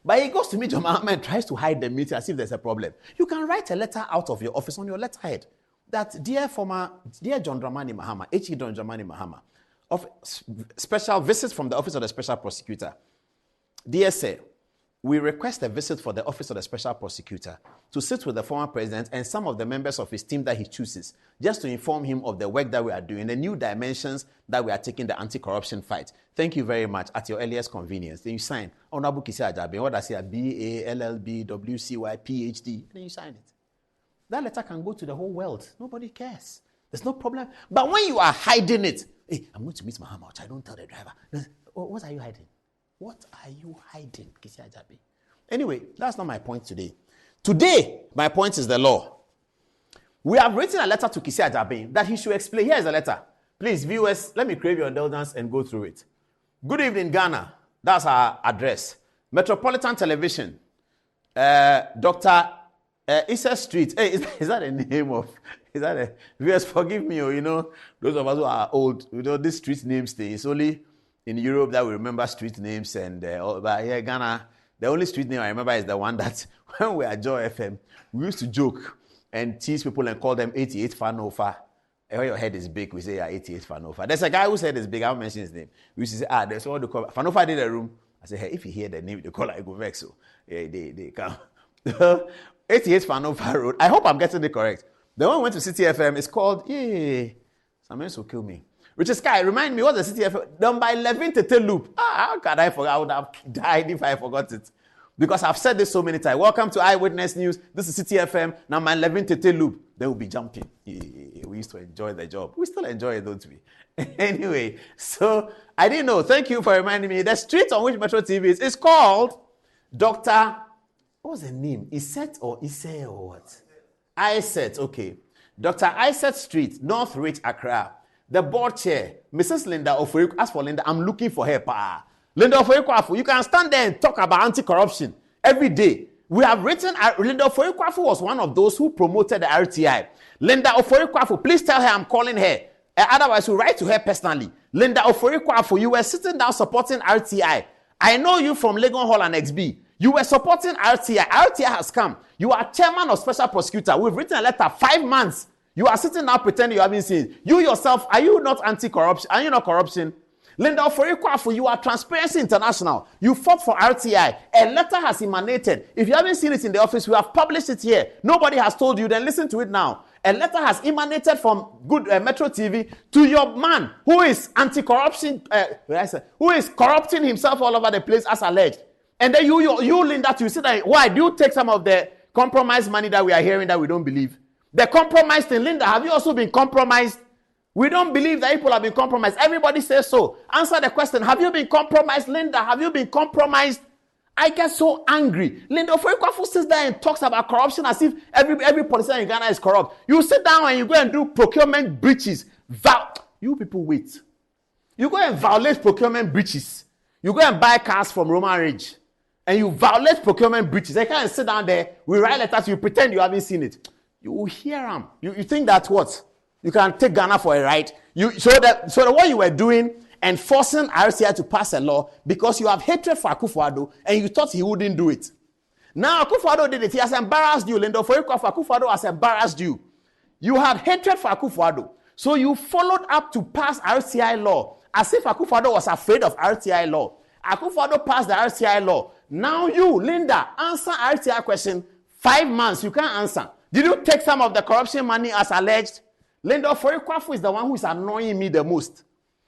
But he goes to meet John Mahama and tries to hide the meeting as if there's a problem. You can write a letter out of your office on your letterhead that, dear John Dramani Mahama, H.E. John Dramani Mahama, of special visits from the Office of the Special Prosecutor. Dear sir, we request a visit for the Office of the Special Prosecutor to sit with the former president and some of the members of his team that he chooses, just to inform him of the work that we are doing, the new dimensions that we are taking the anti-corruption fight. Thank you very much. At your earliest convenience. Then you sign. Honorable Kisi Ajabe, what does it say? BA, LLB, WCY, PhD. Then you sign it. That letter can go to the whole world. Nobody cares. There's no problem. But when you are hiding it, hey, I'm going to meet Mahama, which I don't tell the driver. What are you hiding? What are you hiding, Kisi Ajabe? Anyway, that's not my point today. Today, my point is the law. We have written a letter to Kisi Ajabe that he should explain. Here is the letter. Please, viewers, let me crave your indulgence and go through it. Good evening, Ghana. That's our address. Metropolitan Television. Dr. Issa Street. Hey, is that the name of... Is that a... Viewers, forgive me, those of us who are old, this street name stay. It's only in Europe that we remember street names, and but here Ghana, the only street name I remember is the one that when we were at Joy FM, we used to joke and tease people and call them 88 Fanofa. And when your head is big, we say 88 Fanofa. There's a guy whose head is big, I won't mention his name. We used to say, there's what they call Fanofa did a room. I say, hey, if you hear the name, they call it go vex. So yeah, they come. 88 Fanofa Road. I hope I'm getting it correct. The one we went to City FM is called, someone will kill me. Richard Sky, remind me, what's the City FM? Done by 11 Tete Loop. How can I forget? I would have died if I forgot it. Because I've said this so many times. Welcome to Eyewitness News. This is City FM. Now my 11 Tete Loop. They will be jumping. We used to enjoy the job. We still enjoy it, don't we? Anyway, so I didn't know. Thank you for reminding me. The street on which Metro TV is called Dr. What's the name? Iset or Ise or what? Iset, okay. Dr. Iset Street, North Ridge, Accra. The board chair, Mrs. Linda Ofoyekwafu. As for Linda, I'm looking for her. Linda Ofoyekwafu, you can stand there and talk about anti-corruption every day. We have written, Linda Ofoyekwafu was one of those who promoted the RTI. Linda Ofoyekwafu, please tell her I'm calling her. Otherwise, we'll write to her personally. Linda Ofoyekwafu, you were sitting down supporting RTI. I know you from Legon Hall and XB. You were supporting RTI. RTI has come. You are chairman of special prosecutor. We've written a letter 5 months. You are sitting now pretending you haven't seen it. You yourself, are you not anti-corruption? Are you not corruption? Linda Ofoyekwafu, you are Transparency International. You fought for RTI. A letter has emanated. If you haven't seen it in the office, we have published it here. Nobody has told you, then listen to it now. A letter has emanated from Good Metro TV to your man who is anti-corruption, who is corrupting himself all over the place as alleged. And then you Linda, you sit there, why do you take some of the compromised money that we are hearing that we don't believe? The compromised thing, Linda, have you also been compromised? We don't believe that people have been compromised. Everybody says so. Answer the question. Have you been compromised, Linda? Have you been compromised? I get so angry. Linda Ofoyekwafu sits there and talks about corruption as if every politician in Ghana is corrupt. You sit down and you go and do procurement breaches. You people wait. You go and violate procurement breaches. You go and buy cars from Roman Ridge. And you violate procurement breaches. They can't sit down there. We write letters. You pretend you haven't seen it. You will hear them. You think that's what? You can take Ghana for a ride. So what you were doing and forcing RCI to pass a law because you have hatred for Akufo-Addo and you thought he wouldn't do it. Now Akufo-Addo did it. He has embarrassed you. Linda Ofoyekwafu, Akufo-Addo has embarrassed you. You had hatred for Akufo-Addo. So you followed up to pass RCI law as if Akufo-Addo was afraid of RCI law. Akufo-Addo passed the RCI law. Now you, Linda, answer RCI question. 5 months, you can't answer. Did you take some of the corruption money as alleged? Linda Ofoyekwafu is the one who is annoying me the most.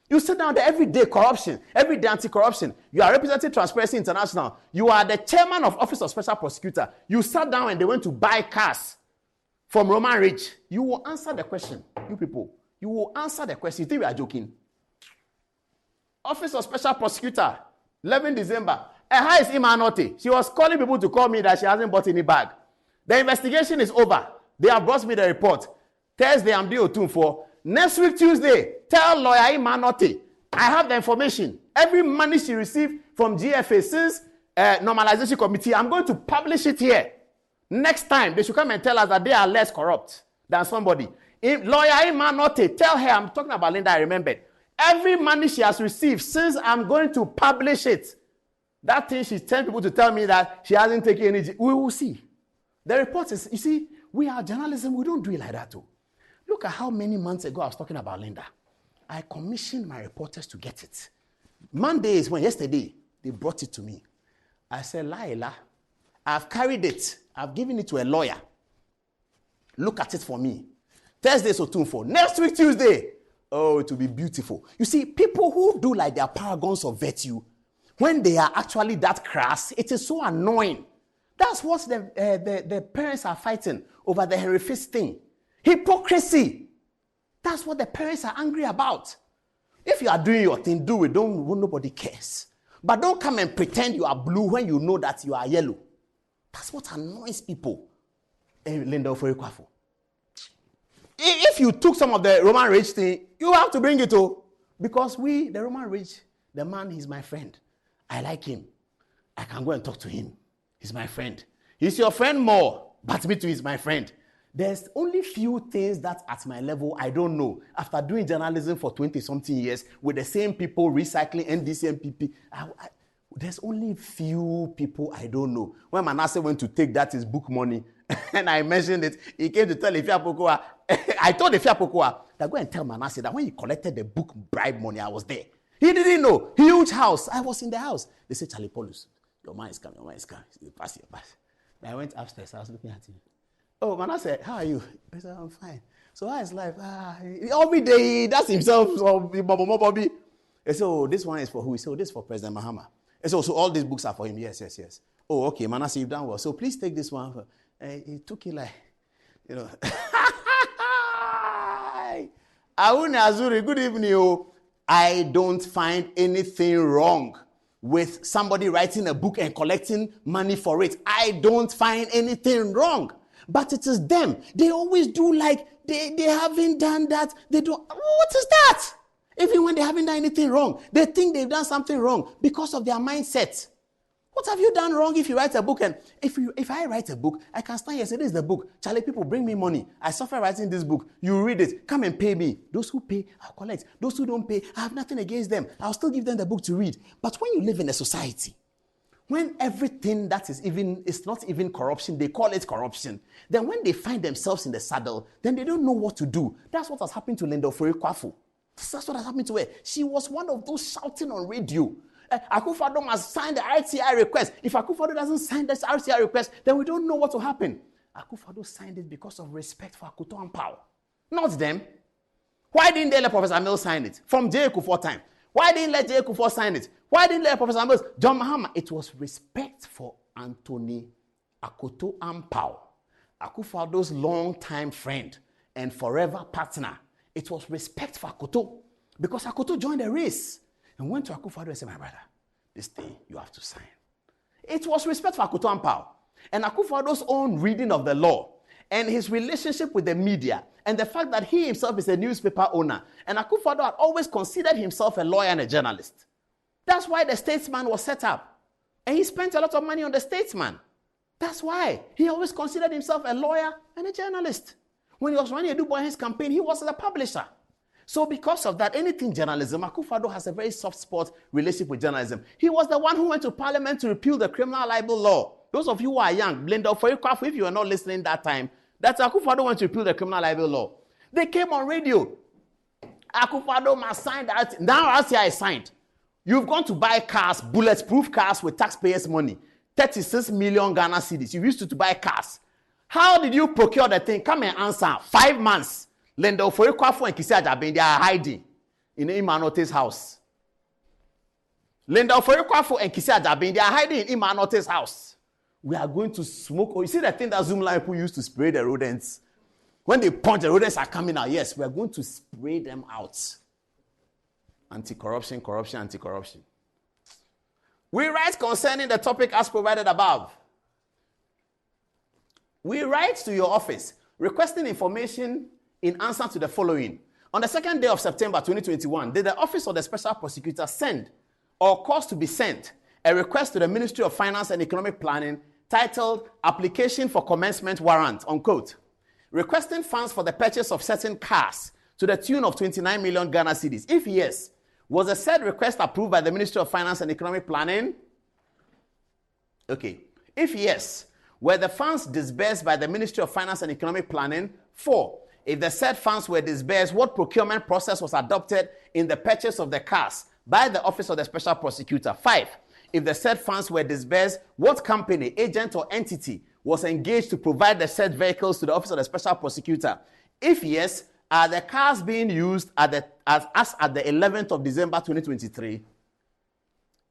You sit down there every day, corruption, every day anti-corruption. You are representing Transparency International. You are the chairman of Office of Special Prosecutor. You sat down and they went to buy cars from Roman Ridge. You will answer the question, you people. You will answer the question. You think we are joking? Office of Special Prosecutor, 11 December. How is Ima Anote? She was calling people to call me that she hasn't bought any bag. The investigation is over. They have brought me the report. Thursday, I'm due to for. Next week, Tuesday, tell lawyer Ima Anote. I have the information. Every money she received from GFA since normalization committee, I'm going to publish it here. Next time, they should come and tell us that they are less corrupt than somebody. Lawyer Ima Anote, tell her, I'm talking about Linda, I remembered. Every money she has received since I'm going to publish it. That thing she's telling people to tell me that she hasn't taken any. We will see. The report is, you see, we are journalism. We don't do it like that too. Look at how many months ago I was talking about Linda. I commissioned my reporters to get it. Monday is when, yesterday, they brought it to me. I said, Laila, I've carried it. I've given it to a lawyer. Look at it for me. Thursday, so tune for. Next week, Tuesday. Oh, it will be beautiful. You see, people who do like their paragons of virtue, when they are actually that crass, it is so annoying. That's what the parents are fighting over the Henry Fist thing. Hypocrisy. That's what the parents are angry about. If you are doing your thing, do it. Nobody cares. But don't come and pretend you are blue when you know that you are yellow. That's what annoys people. Linda Ofoe-Kwafo. If you took some of the Roman rage thing, you have to bring it to. Because the Roman rage, the man, he's my friend. I like him. I can go and talk to him. He's my friend. He's your friend more, but me too, he's my friend. There's only few things that at my level I don't know. After doing journalism for 20-something years with the same people recycling NDC and PP, there's only few people I don't know. When Manasseh went to take that his book money, and I mentioned it, he came to tell Ifeanyi Pokuwa. I told Ifeanyi Pokuwa that go and tell Manasseh that when he collected the book bribe money, I was there. He didn't know. Huge house. I was in the house. They said, Charlie Paulus, your man is coming, your man is coming. Pass. I went upstairs. I was looking at him. Oh, Manasseh, how are you? I said, I'm fine. So how is life? Every day he does himself. Bobby. I said, oh, this one is for who? He said, oh, this is for President Mahama. I said, so all these books are for him? Yes. Oh, okay, Manasseh, you've done well. So please take this one. He took it like, Awuni Azuri, good evening. I don't find anything wrong with somebody writing a book and collecting money for it. I don't find anything wrong. But it is them. They always do like they haven't done that. They don't. What is that? Even when they haven't done anything wrong, they think they've done something wrong because of their mindset. What have you done wrong if you write a book? And if I write a book, I can stand here and say, this is the book. Charlie, people bring me money. I suffer writing this book. You read it. Come and pay me. Those who pay, I'll collect. Those who don't pay, I have nothing against them. I'll still give them the book to read. But when you live in a society, when everything that is not even corruption, they call it corruption, then when they find themselves in the saddle, then they don't know what to do. That's what has happened to Linda Ofoe-Kwafo. That's what has happened to her. She was one of those shouting on radio. Akufo-Addo must sign the RTI request. If Akufo-Addo doesn't sign this RTI request, then we don't know what will happen. Akufo-Addo signed it because of respect for Akoto Ampao. Not them. Why didn't they let Professor Mills sign it? From J. Kufuor time. Why didn't let J. Kufuor sign it? Why didn't let Professor Mills? John Mahama. It was respect for Anthony Akoto Ampao, Akufo-Addo's long-time friend and forever partner. It was respect for Akoto because Akoto joined the race and went to Akufo-Addo and said, my brother, this thing you have to sign. It was respect for Akoto Ampao and Akufo-Addo's own reading of the law and his relationship with the media and the fact that he himself is a newspaper owner. And Akufo-Addo had always considered himself a lawyer and a journalist. That's why the Statesman was set up. And he spent a lot of money on the Statesman. That's why he always considered himself a lawyer and a journalist. When he was running Adu Boy's campaign, he was a publisher. So because of that, anything journalism, Akufo-Addo has a very soft spot relationship with journalism. He was the one who went to Parliament to repeal the criminal libel law. Those of you who are young, Linda Ofoe-Kwafo, if you were not listening that time, that Akufo-Addo went to repeal the criminal libel law. They came on radio. Akufo-Addo must sign that. Now RCI is signed. You've gone to buy cars, bulletproof cars with taxpayers' money. 36 million Ghana cedis. You used to buy cars. How did you procure the thing? Come and answer. 5 months. Linda Ofoe-Kwafo and Kisi Agyabeng, they are hiding in Imanote's house. Linda Ofoe-Kwafo and Kisi Agyabeng, they are hiding in Imanote's house. We are going to smoke. Oh, you see the thing that Zoomlion people used to spray the rodents? When they punch, the rodents are coming out. Yes, we are going to spray them out. Anti-corruption, corruption, anti-corruption. We write concerning the topic as provided above. We write to your office requesting information in answer to the following. On the 2nd day of September 2021, did the Office of the Special Prosecutor send or cause to be sent a request to the Ministry of Finance and Economic Planning titled Application for Commencement Warrant, unquote, requesting funds for the purchase of certain cars to the tune of 29 million Ghana cedis? If yes, was the said request approved by the Ministry of Finance and Economic Planning? Okay. If yes, were the funds disbursed by the Ministry of Finance and Economic Planning? 4. If the said funds were disbursed, what procurement process was adopted in the purchase of the cars by the Office of the Special Prosecutor? 5. If the said funds were disbursed, what company, agent, or entity was engaged to provide the said vehicles to the Office of the Special Prosecutor? If yes, are the cars being used as at the 11th of December 2023?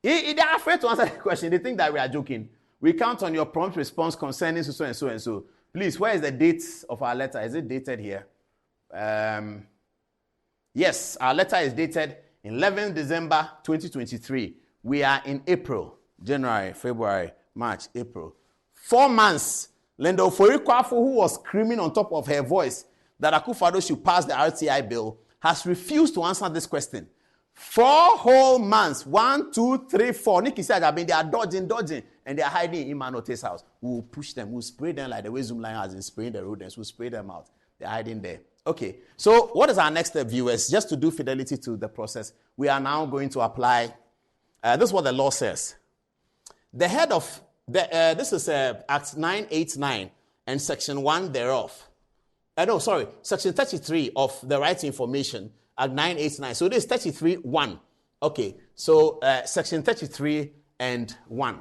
They are afraid to answer the question. They think that we are joking. We count on your prompt response concerning so and so and so. Please, where is the date of our letter? Is it dated here? Yes, our letter is dated 11th December 2023. We are in April, January, February, March, April. 4 months. Linda Oforikwafu, who was screaming on top of her voice that Akufo-Addo should pass the RTI bill, has refused to answer this question. 4 whole months. 1, 2, 3, 4. Nikki said, they are dodging, and they are hiding in Imanote's house. We'll push them. We'll spray them like the way Zoomline has been spraying the rodents. We'll spray them out. They're hiding there. Okay. So what is our next step, viewers? Just to do fidelity to the process, we are now going to apply. This is what the law says. The head of this is Act 989 and Section 1 thereof. Section 33 of the Right to Information, Act 989. So this is 33(1). Okay, so Section 33 and 1.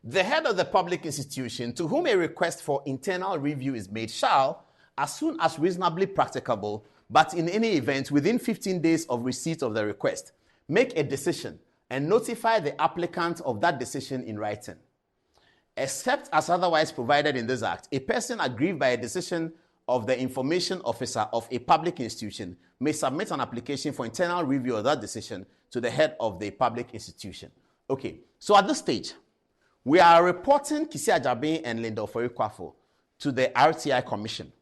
The head of the public institution to whom a request for internal review is made shall, as soon as reasonably practicable, but in any event within 15 days of receipt of the request, make a decision and notify the applicant of that decision in writing. Except as otherwise provided in this act, a person aggrieved by a decision of the information officer of a public institution may submit an application for internal review of that decision to the head of the public institution. Okay, so at this stage, we are reporting Kisi Agyabin and Linda Oforikwafu to the RTI Commission.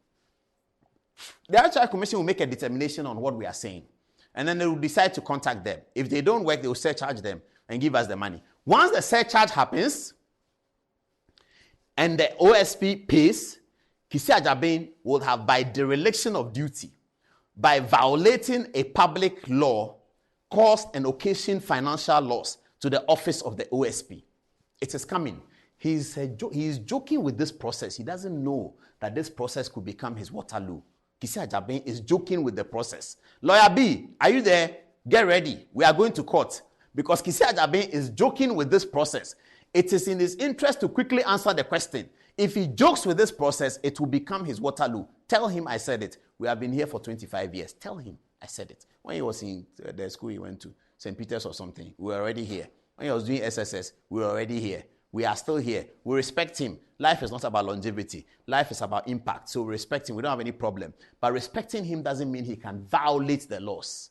The RTI Commission will make a determination on what we are saying, and then they will decide to contact them. If they don't work, they will surcharge them and give us the money. Once the surcharge happens, and the OSP pays, Kisi Agyabin will have, by dereliction of duty, by violating a public law, caused and occasioned financial loss to the office of the OSP. It is coming. He is joking with this process. He doesn't know that this process could become his Waterloo. Kisi Agyabin is joking with the process. Lawyer B, are you there? Get ready. We are going to court. Because Kisi Agyabin is joking with this process. It is in his interest to quickly answer the question. If he jokes with this process, it will become his Waterloo. Tell him I said it. We have been here for 25 years. Tell him I said it. When he was in the school he went to, St. Peter's or something, we were already here. When he was doing SSS, we were already here. We are still here. We respect him. Life is not about longevity. Life is about impact. So we respect him. We don't have any problem. But respecting him doesn't mean he can violate the laws.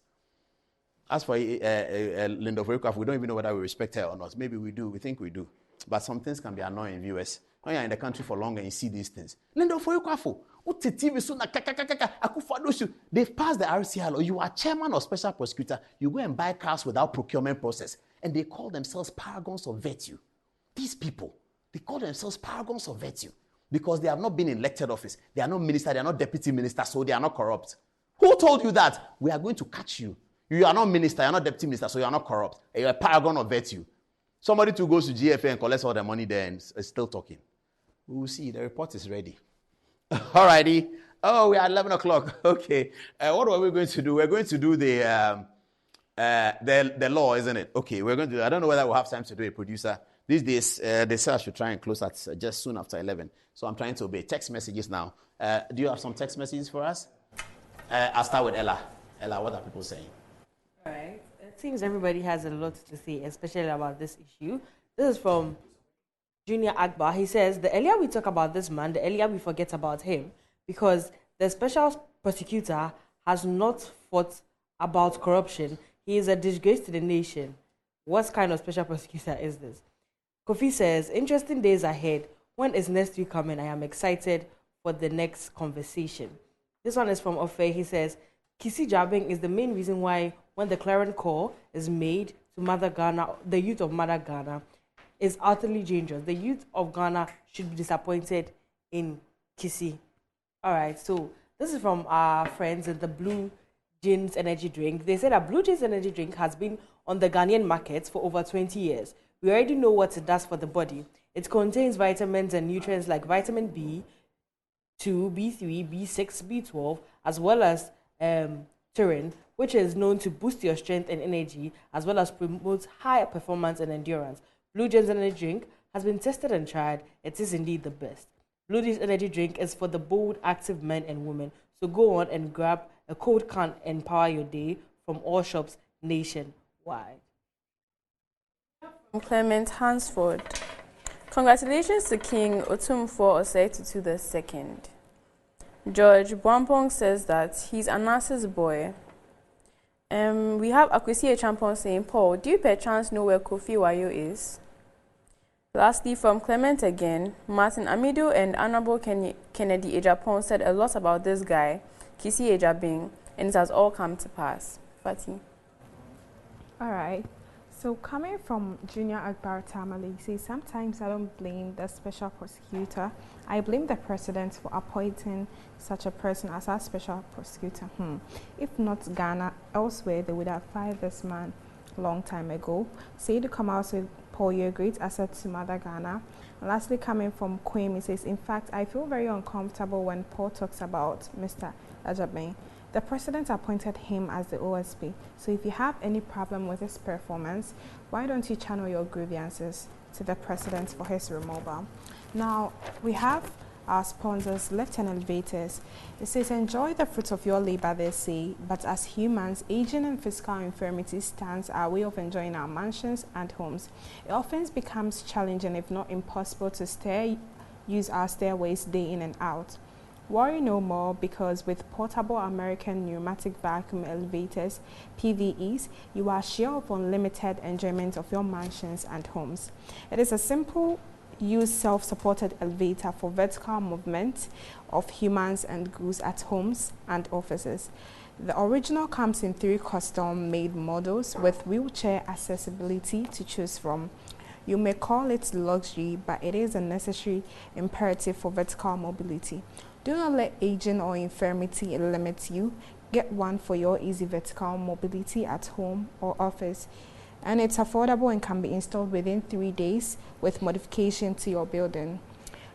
As for Linda Oforikwafu, we don't even know whether we respect her or not. Maybe we do. We think we do. But some things can be annoying, viewers. When you're in the country for long and you see these things. Linda Oforikwafu, they've passed the RCI law. You are chairman or special prosecutor. You go and buy cars without procurement process. And they call themselves paragons of virtue. These people, they call themselves paragons of virtue because they have not been in elected office. They are not minister, they are not deputy minister, so they are not corrupt. Who told you that? We are going to catch you. You are not minister, you are not deputy minister, so you are not corrupt. You are a paragon of virtue. Somebody too goes to GFA and collects all the money there and is still talking. We will see. The report is ready. Alrighty. Oh, we are 11 o'clock. Okay. What are we going to do? We're going to do the law, isn't it? Okay. We're going to do. I don't know whether we'll have time to do a producer. These days, they say I should try and close at just soon after 11. So I'm trying to obey. Text messages now. Do you have some text messages for us? I'll start with Ella. Ella, what are people saying? All right. It seems everybody has a lot to say, especially about this issue. This is from Junior Akbar. He says, the earlier we talk about this man, the earlier we forget about him, because the special prosecutor has not fought about corruption. He is a disgrace to the nation. What kind of special prosecutor is this? Kofi says, interesting days ahead. When is next week coming? I am excited for the next conversation. This one is from Ofe. He says, Kisi Agyabin is the main reason why when the clarion call is made to Mother Ghana, the youth of Mother Ghana is utterly dangerous. The youth of Ghana should be disappointed in Kisi. All right, so this is from our friends at the Blue Jeans Energy Drink. They said that Blue Jeans Energy Drink has been on the Ghanaian market for over 20 years. we already know what it does for the body. It contains vitamins and nutrients like vitamin B2, B3, B6, B12, as well as taurine, which is known to boost your strength and energy, as well as promote high performance and endurance. Blue Jays Energy Drink has been tested and tried. It is indeed the best. Blue Jays Energy Drink is for the bold, active men and women. So go on and grab a cold can and power your day from all shops nationwide. Clement Hansford. Congratulations to King Otumfuo Osei Tutu II. George Bwampong says that he's Anas's boy. We have Akwesi Echampong saying, Paul, do you perchance know where Kofi Wayo is? Lastly, from Clement again, Martin Amido and Honorable Kennedy Ejapong said a lot about this guy, Kisi Ejabing, and it has all come to pass. Fatih. All right. So coming from Junior Akbar Tamale, he says, sometimes I don't blame the special prosecutor. I blame the president for appointing such a person as our special prosecutor. If not Ghana, elsewhere, they would have fired this man a long time ago. Saidu Kamal said, Paul, you're a great asset to Mother Ghana. And lastly, coming from Quim, he says, in fact, I feel very uncomfortable when Paul talks about Mr. Ajabeng. The president appointed him as the OSP. So if you have any problem with his performance, why don't you channel your grievances to the president for his removal? Now, we have our sponsors, Lieutenant Elevators. It says, enjoy the fruits of your labor, they say, but as humans, aging and physical infirmity stands our way of enjoying our mansions and homes. It often becomes challenging, if not impossible, to use our stairways day in and out. Worry no more, because with portable American pneumatic vacuum elevators, PVEs, you are sure of unlimited enjoyment of your mansions and homes. It is a simple use self-supported elevator for vertical movement of humans and goods at homes and offices. The original comes in 3 custom-made models with wheelchair accessibility to choose from. You may call it luxury, but it is a necessary imperative for vertical mobility. Do not let aging or infirmity limit you. Get one for your easy vertical mobility at home or office. And it's affordable and can be installed within 3 days with modification to your building.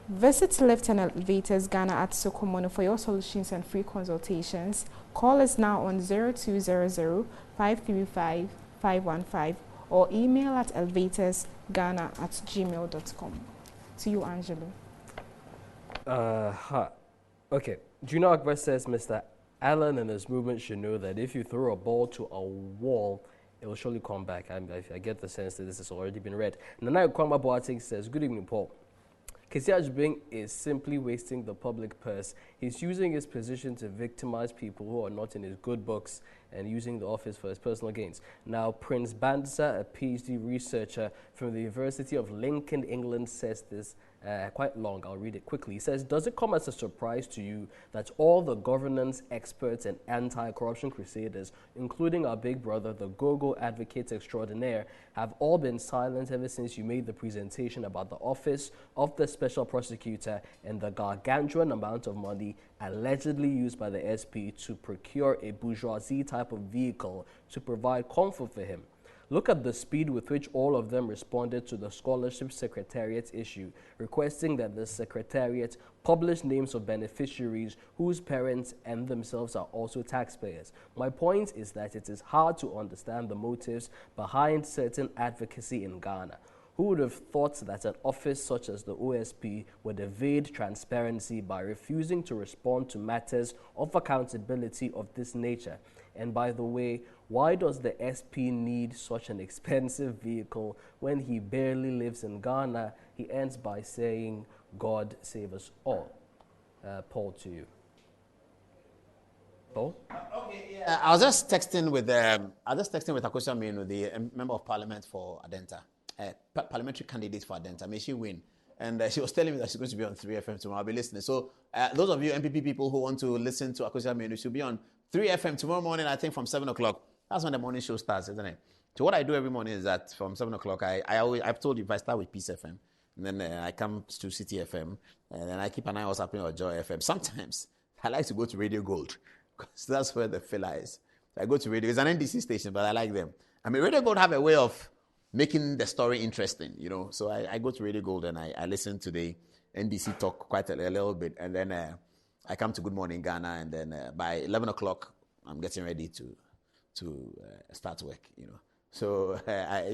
Visit Lieutenant Elevators Ghana at Sokomono for your solutions and free consultations. Call us now on 0200-535-515 or email at elevatorsghana@gmail.com. To you, Angelo. Okay. Junior Akbar says Mr. Allen and his movement should know that if you throw a ball to a wall, it will surely come back. I get the sense that this has already been read. Nana Kwama Boateng says, good evening, Paul. Kisi Ajibing is simply wasting the public purse. He's using his position to victimize people who are not in his good books and using the office for his personal gains. Now, Prince Banza, a PhD researcher from the University of Lincoln, England, says this quite long. I'll read it quickly. He says, does it come as a surprise to you that all the governance experts and anti-corruption crusaders, including our big brother, the Go-Go advocates extraordinaire, have all been silent ever since you made the presentation about the office of the special prosecutor and the gargantuan amount of money allegedly used by the SP to procure a bourgeoisie type of vehicle to provide comfort for him? Look at the speed with which all of them responded to the Scholarship Secretariat's issue, requesting that the Secretariat publish names of beneficiaries whose parents and themselves are also taxpayers. My point is that it is hard to understand the motives behind certain advocacy in Ghana. Who would have thought that an office such as the OSP would evade transparency by refusing to respond to matters of accountability of this nature? And by the way, why does the SP need such an expensive vehicle when he barely lives in Ghana? He ends by saying, God save us all. Paul, to you. Paul? Okay, yeah. I was just texting with Akosia Menu, the member of parliament for Adenta, parliamentary candidate for Adenta. May she win. And she was telling me that she's going to be on 3FM tomorrow. I'll be listening. So those of you MPP people who want to listen to Akosia Menu should be on 3FM tomorrow morning, I think from 7 o'clock. That's when the morning show starts, isn't it? So what I do every morning is that from 7 o'clock, I've told you, if I start with Peace FM, and then I come to City FM, and then I keep an eye on what's happening on Joy FM. Sometimes I like to go to Radio Gold, because that's where the filler is. I go to Radio, it's an NDC station, but I like them. I mean, Radio Gold have a way of making the story interesting, you know. So I go to Radio Gold and I listen to the NBC talk quite a little bit, and then I come to Good Morning Ghana, and then by 11 o'clock, I'm getting ready to start work, you know. So,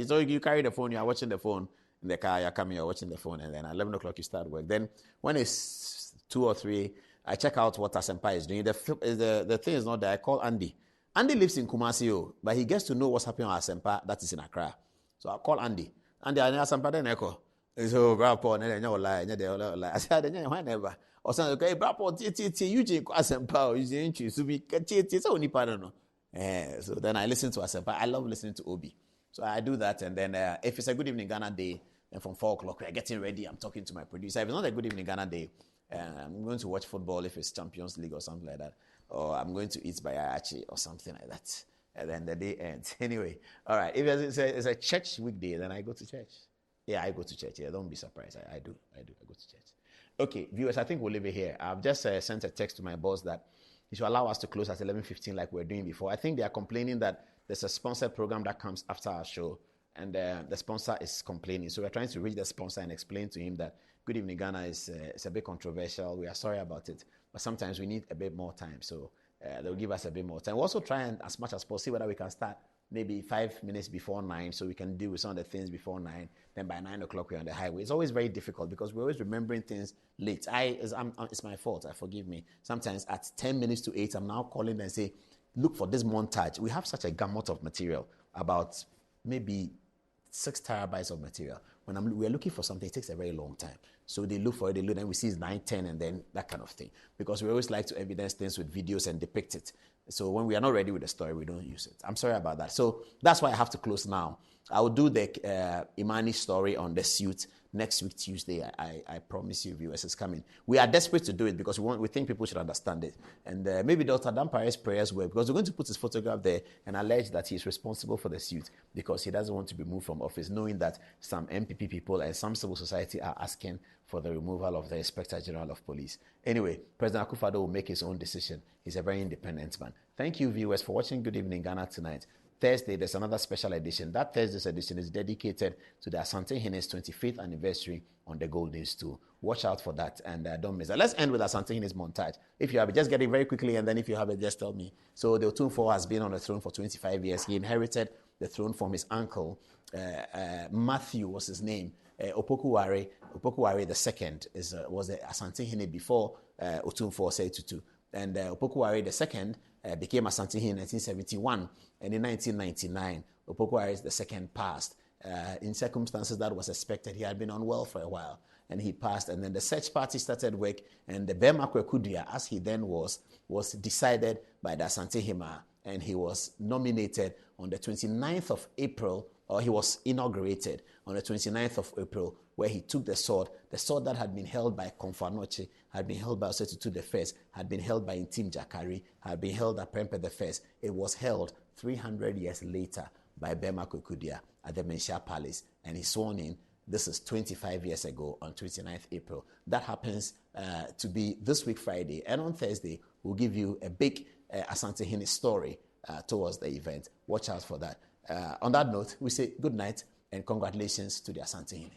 so you carry the phone, you are watching the phone in the car, you're coming, you're watching the phone, and then at 11 o'clock you start work. Then when it's 2 or 3, I check out what Asempa is doing. The thing is not that I call Andy. Andy lives in Kumasi, but he gets to know what's happening on Asempa that is in Accra. So I call Andy. Andy, I know Asempa then echo. So grandpa, I said, whenever. Or something, okay, grandpa, Eugene Asempa, Eugene, so we can it's only pardon. So then I listen to Asempa. I love listening to Obi. So I do that, and then if it's a Good Evening Ghana day, then from 4 o'clock, we're getting ready. I'm talking to my producer. If it's not a Good Evening Ghana day, I'm going to watch football if it's Champions League or something like that. Or I'm going to eat Bayachi or something like that. And then the day ends. Anyway, all right. If it's a church weekday, then I go to church. Yeah, I go to church. Yeah, don't be surprised. I do. I go to church. Okay, viewers, I think we'll leave it here. I've just sent a text to my boss that he should allow us to close at 11:15 like we were doing before. I think they are complaining that there's a sponsored program that comes after our show, and the sponsor is complaining. So we're trying to reach the sponsor and explain to him that Good Evening Ghana is a bit controversial. We are sorry about it, but sometimes we need a bit more time. So they'll give us a bit more time. We'll also try and, as much as possible, see whether we can start maybe 5 minutes before 9, so we can deal with some of the things before 9. Then by 9 o'clock, we're on the highway. It's always very difficult because we're always remembering things late. It's my fault. Forgive me. Sometimes at 10 minutes to 8, I'm now calling and say, look for this montage. We have such a gamut of material, about maybe 6 terabytes of material. When we're looking for something, it takes a very long time. So they look for it, and we see it's 9, 10, and then that kind of thing. Because we always like to evidence things with videos and depict it. So when we are not ready with the story, we don't use it. I'm sorry about that. So that's why I have to close now. I will do the Imani story on the suit next week, Tuesday. I promise you, viewers, it's coming. We are desperate to do it because we think people should understand it. And maybe Dr. Dampare's prayers were, because we're going to put his photograph there and allege that he's responsible for the suit because he doesn't want to be moved from office, knowing that some MPP people and some civil society are asking for the removal of the Inspector General of Police. Anyway, President Akufo-Addo will make his own decision. He's a very independent man. Thank you, viewers, for watching Good Evening Ghana tonight. Thursday, there's another special edition. That Thursday's edition is dedicated to the Asante Hene's 25th anniversary on the Gold Days too. Watch out for that and don't miss it. Let's end with Asante Hene's montage. If you have it, just get it very quickly, and then if you have it, just tell me. So the Otumfuo has been on the throne for 25 years. He inherited the throne from his uncle, Matthew was his name. Opoku Ware II was the Asante Hene before Otumfuo Osei-Tutu. And Opoku Ware II became Asante Hene in 1971. And in 1999, Opoku Ware II passed. In circumstances that was expected, he had been unwell for a while. And he passed. And then the search party started work. And the Bema Kwekudia, as he then was decided by the Asante Hema. And he was nominated on the 29th of April, or he was inaugurated on the 29th of April, where he took the sword that had been held by Komfanoche, had been held by Osei-Tutu I, had been held by Ntim Jakari, had been held by Prempeh I. It was held 300 years later by Bema Kwekudia at the Menchia Palace, and he sworn in. This is 25 years ago on 29th April. That happens to be this week Friday, and on Thursday, we'll give you a big Asante Hene story towards the event. Watch out for that. On that note, we say good night and congratulations to the Asante Hene.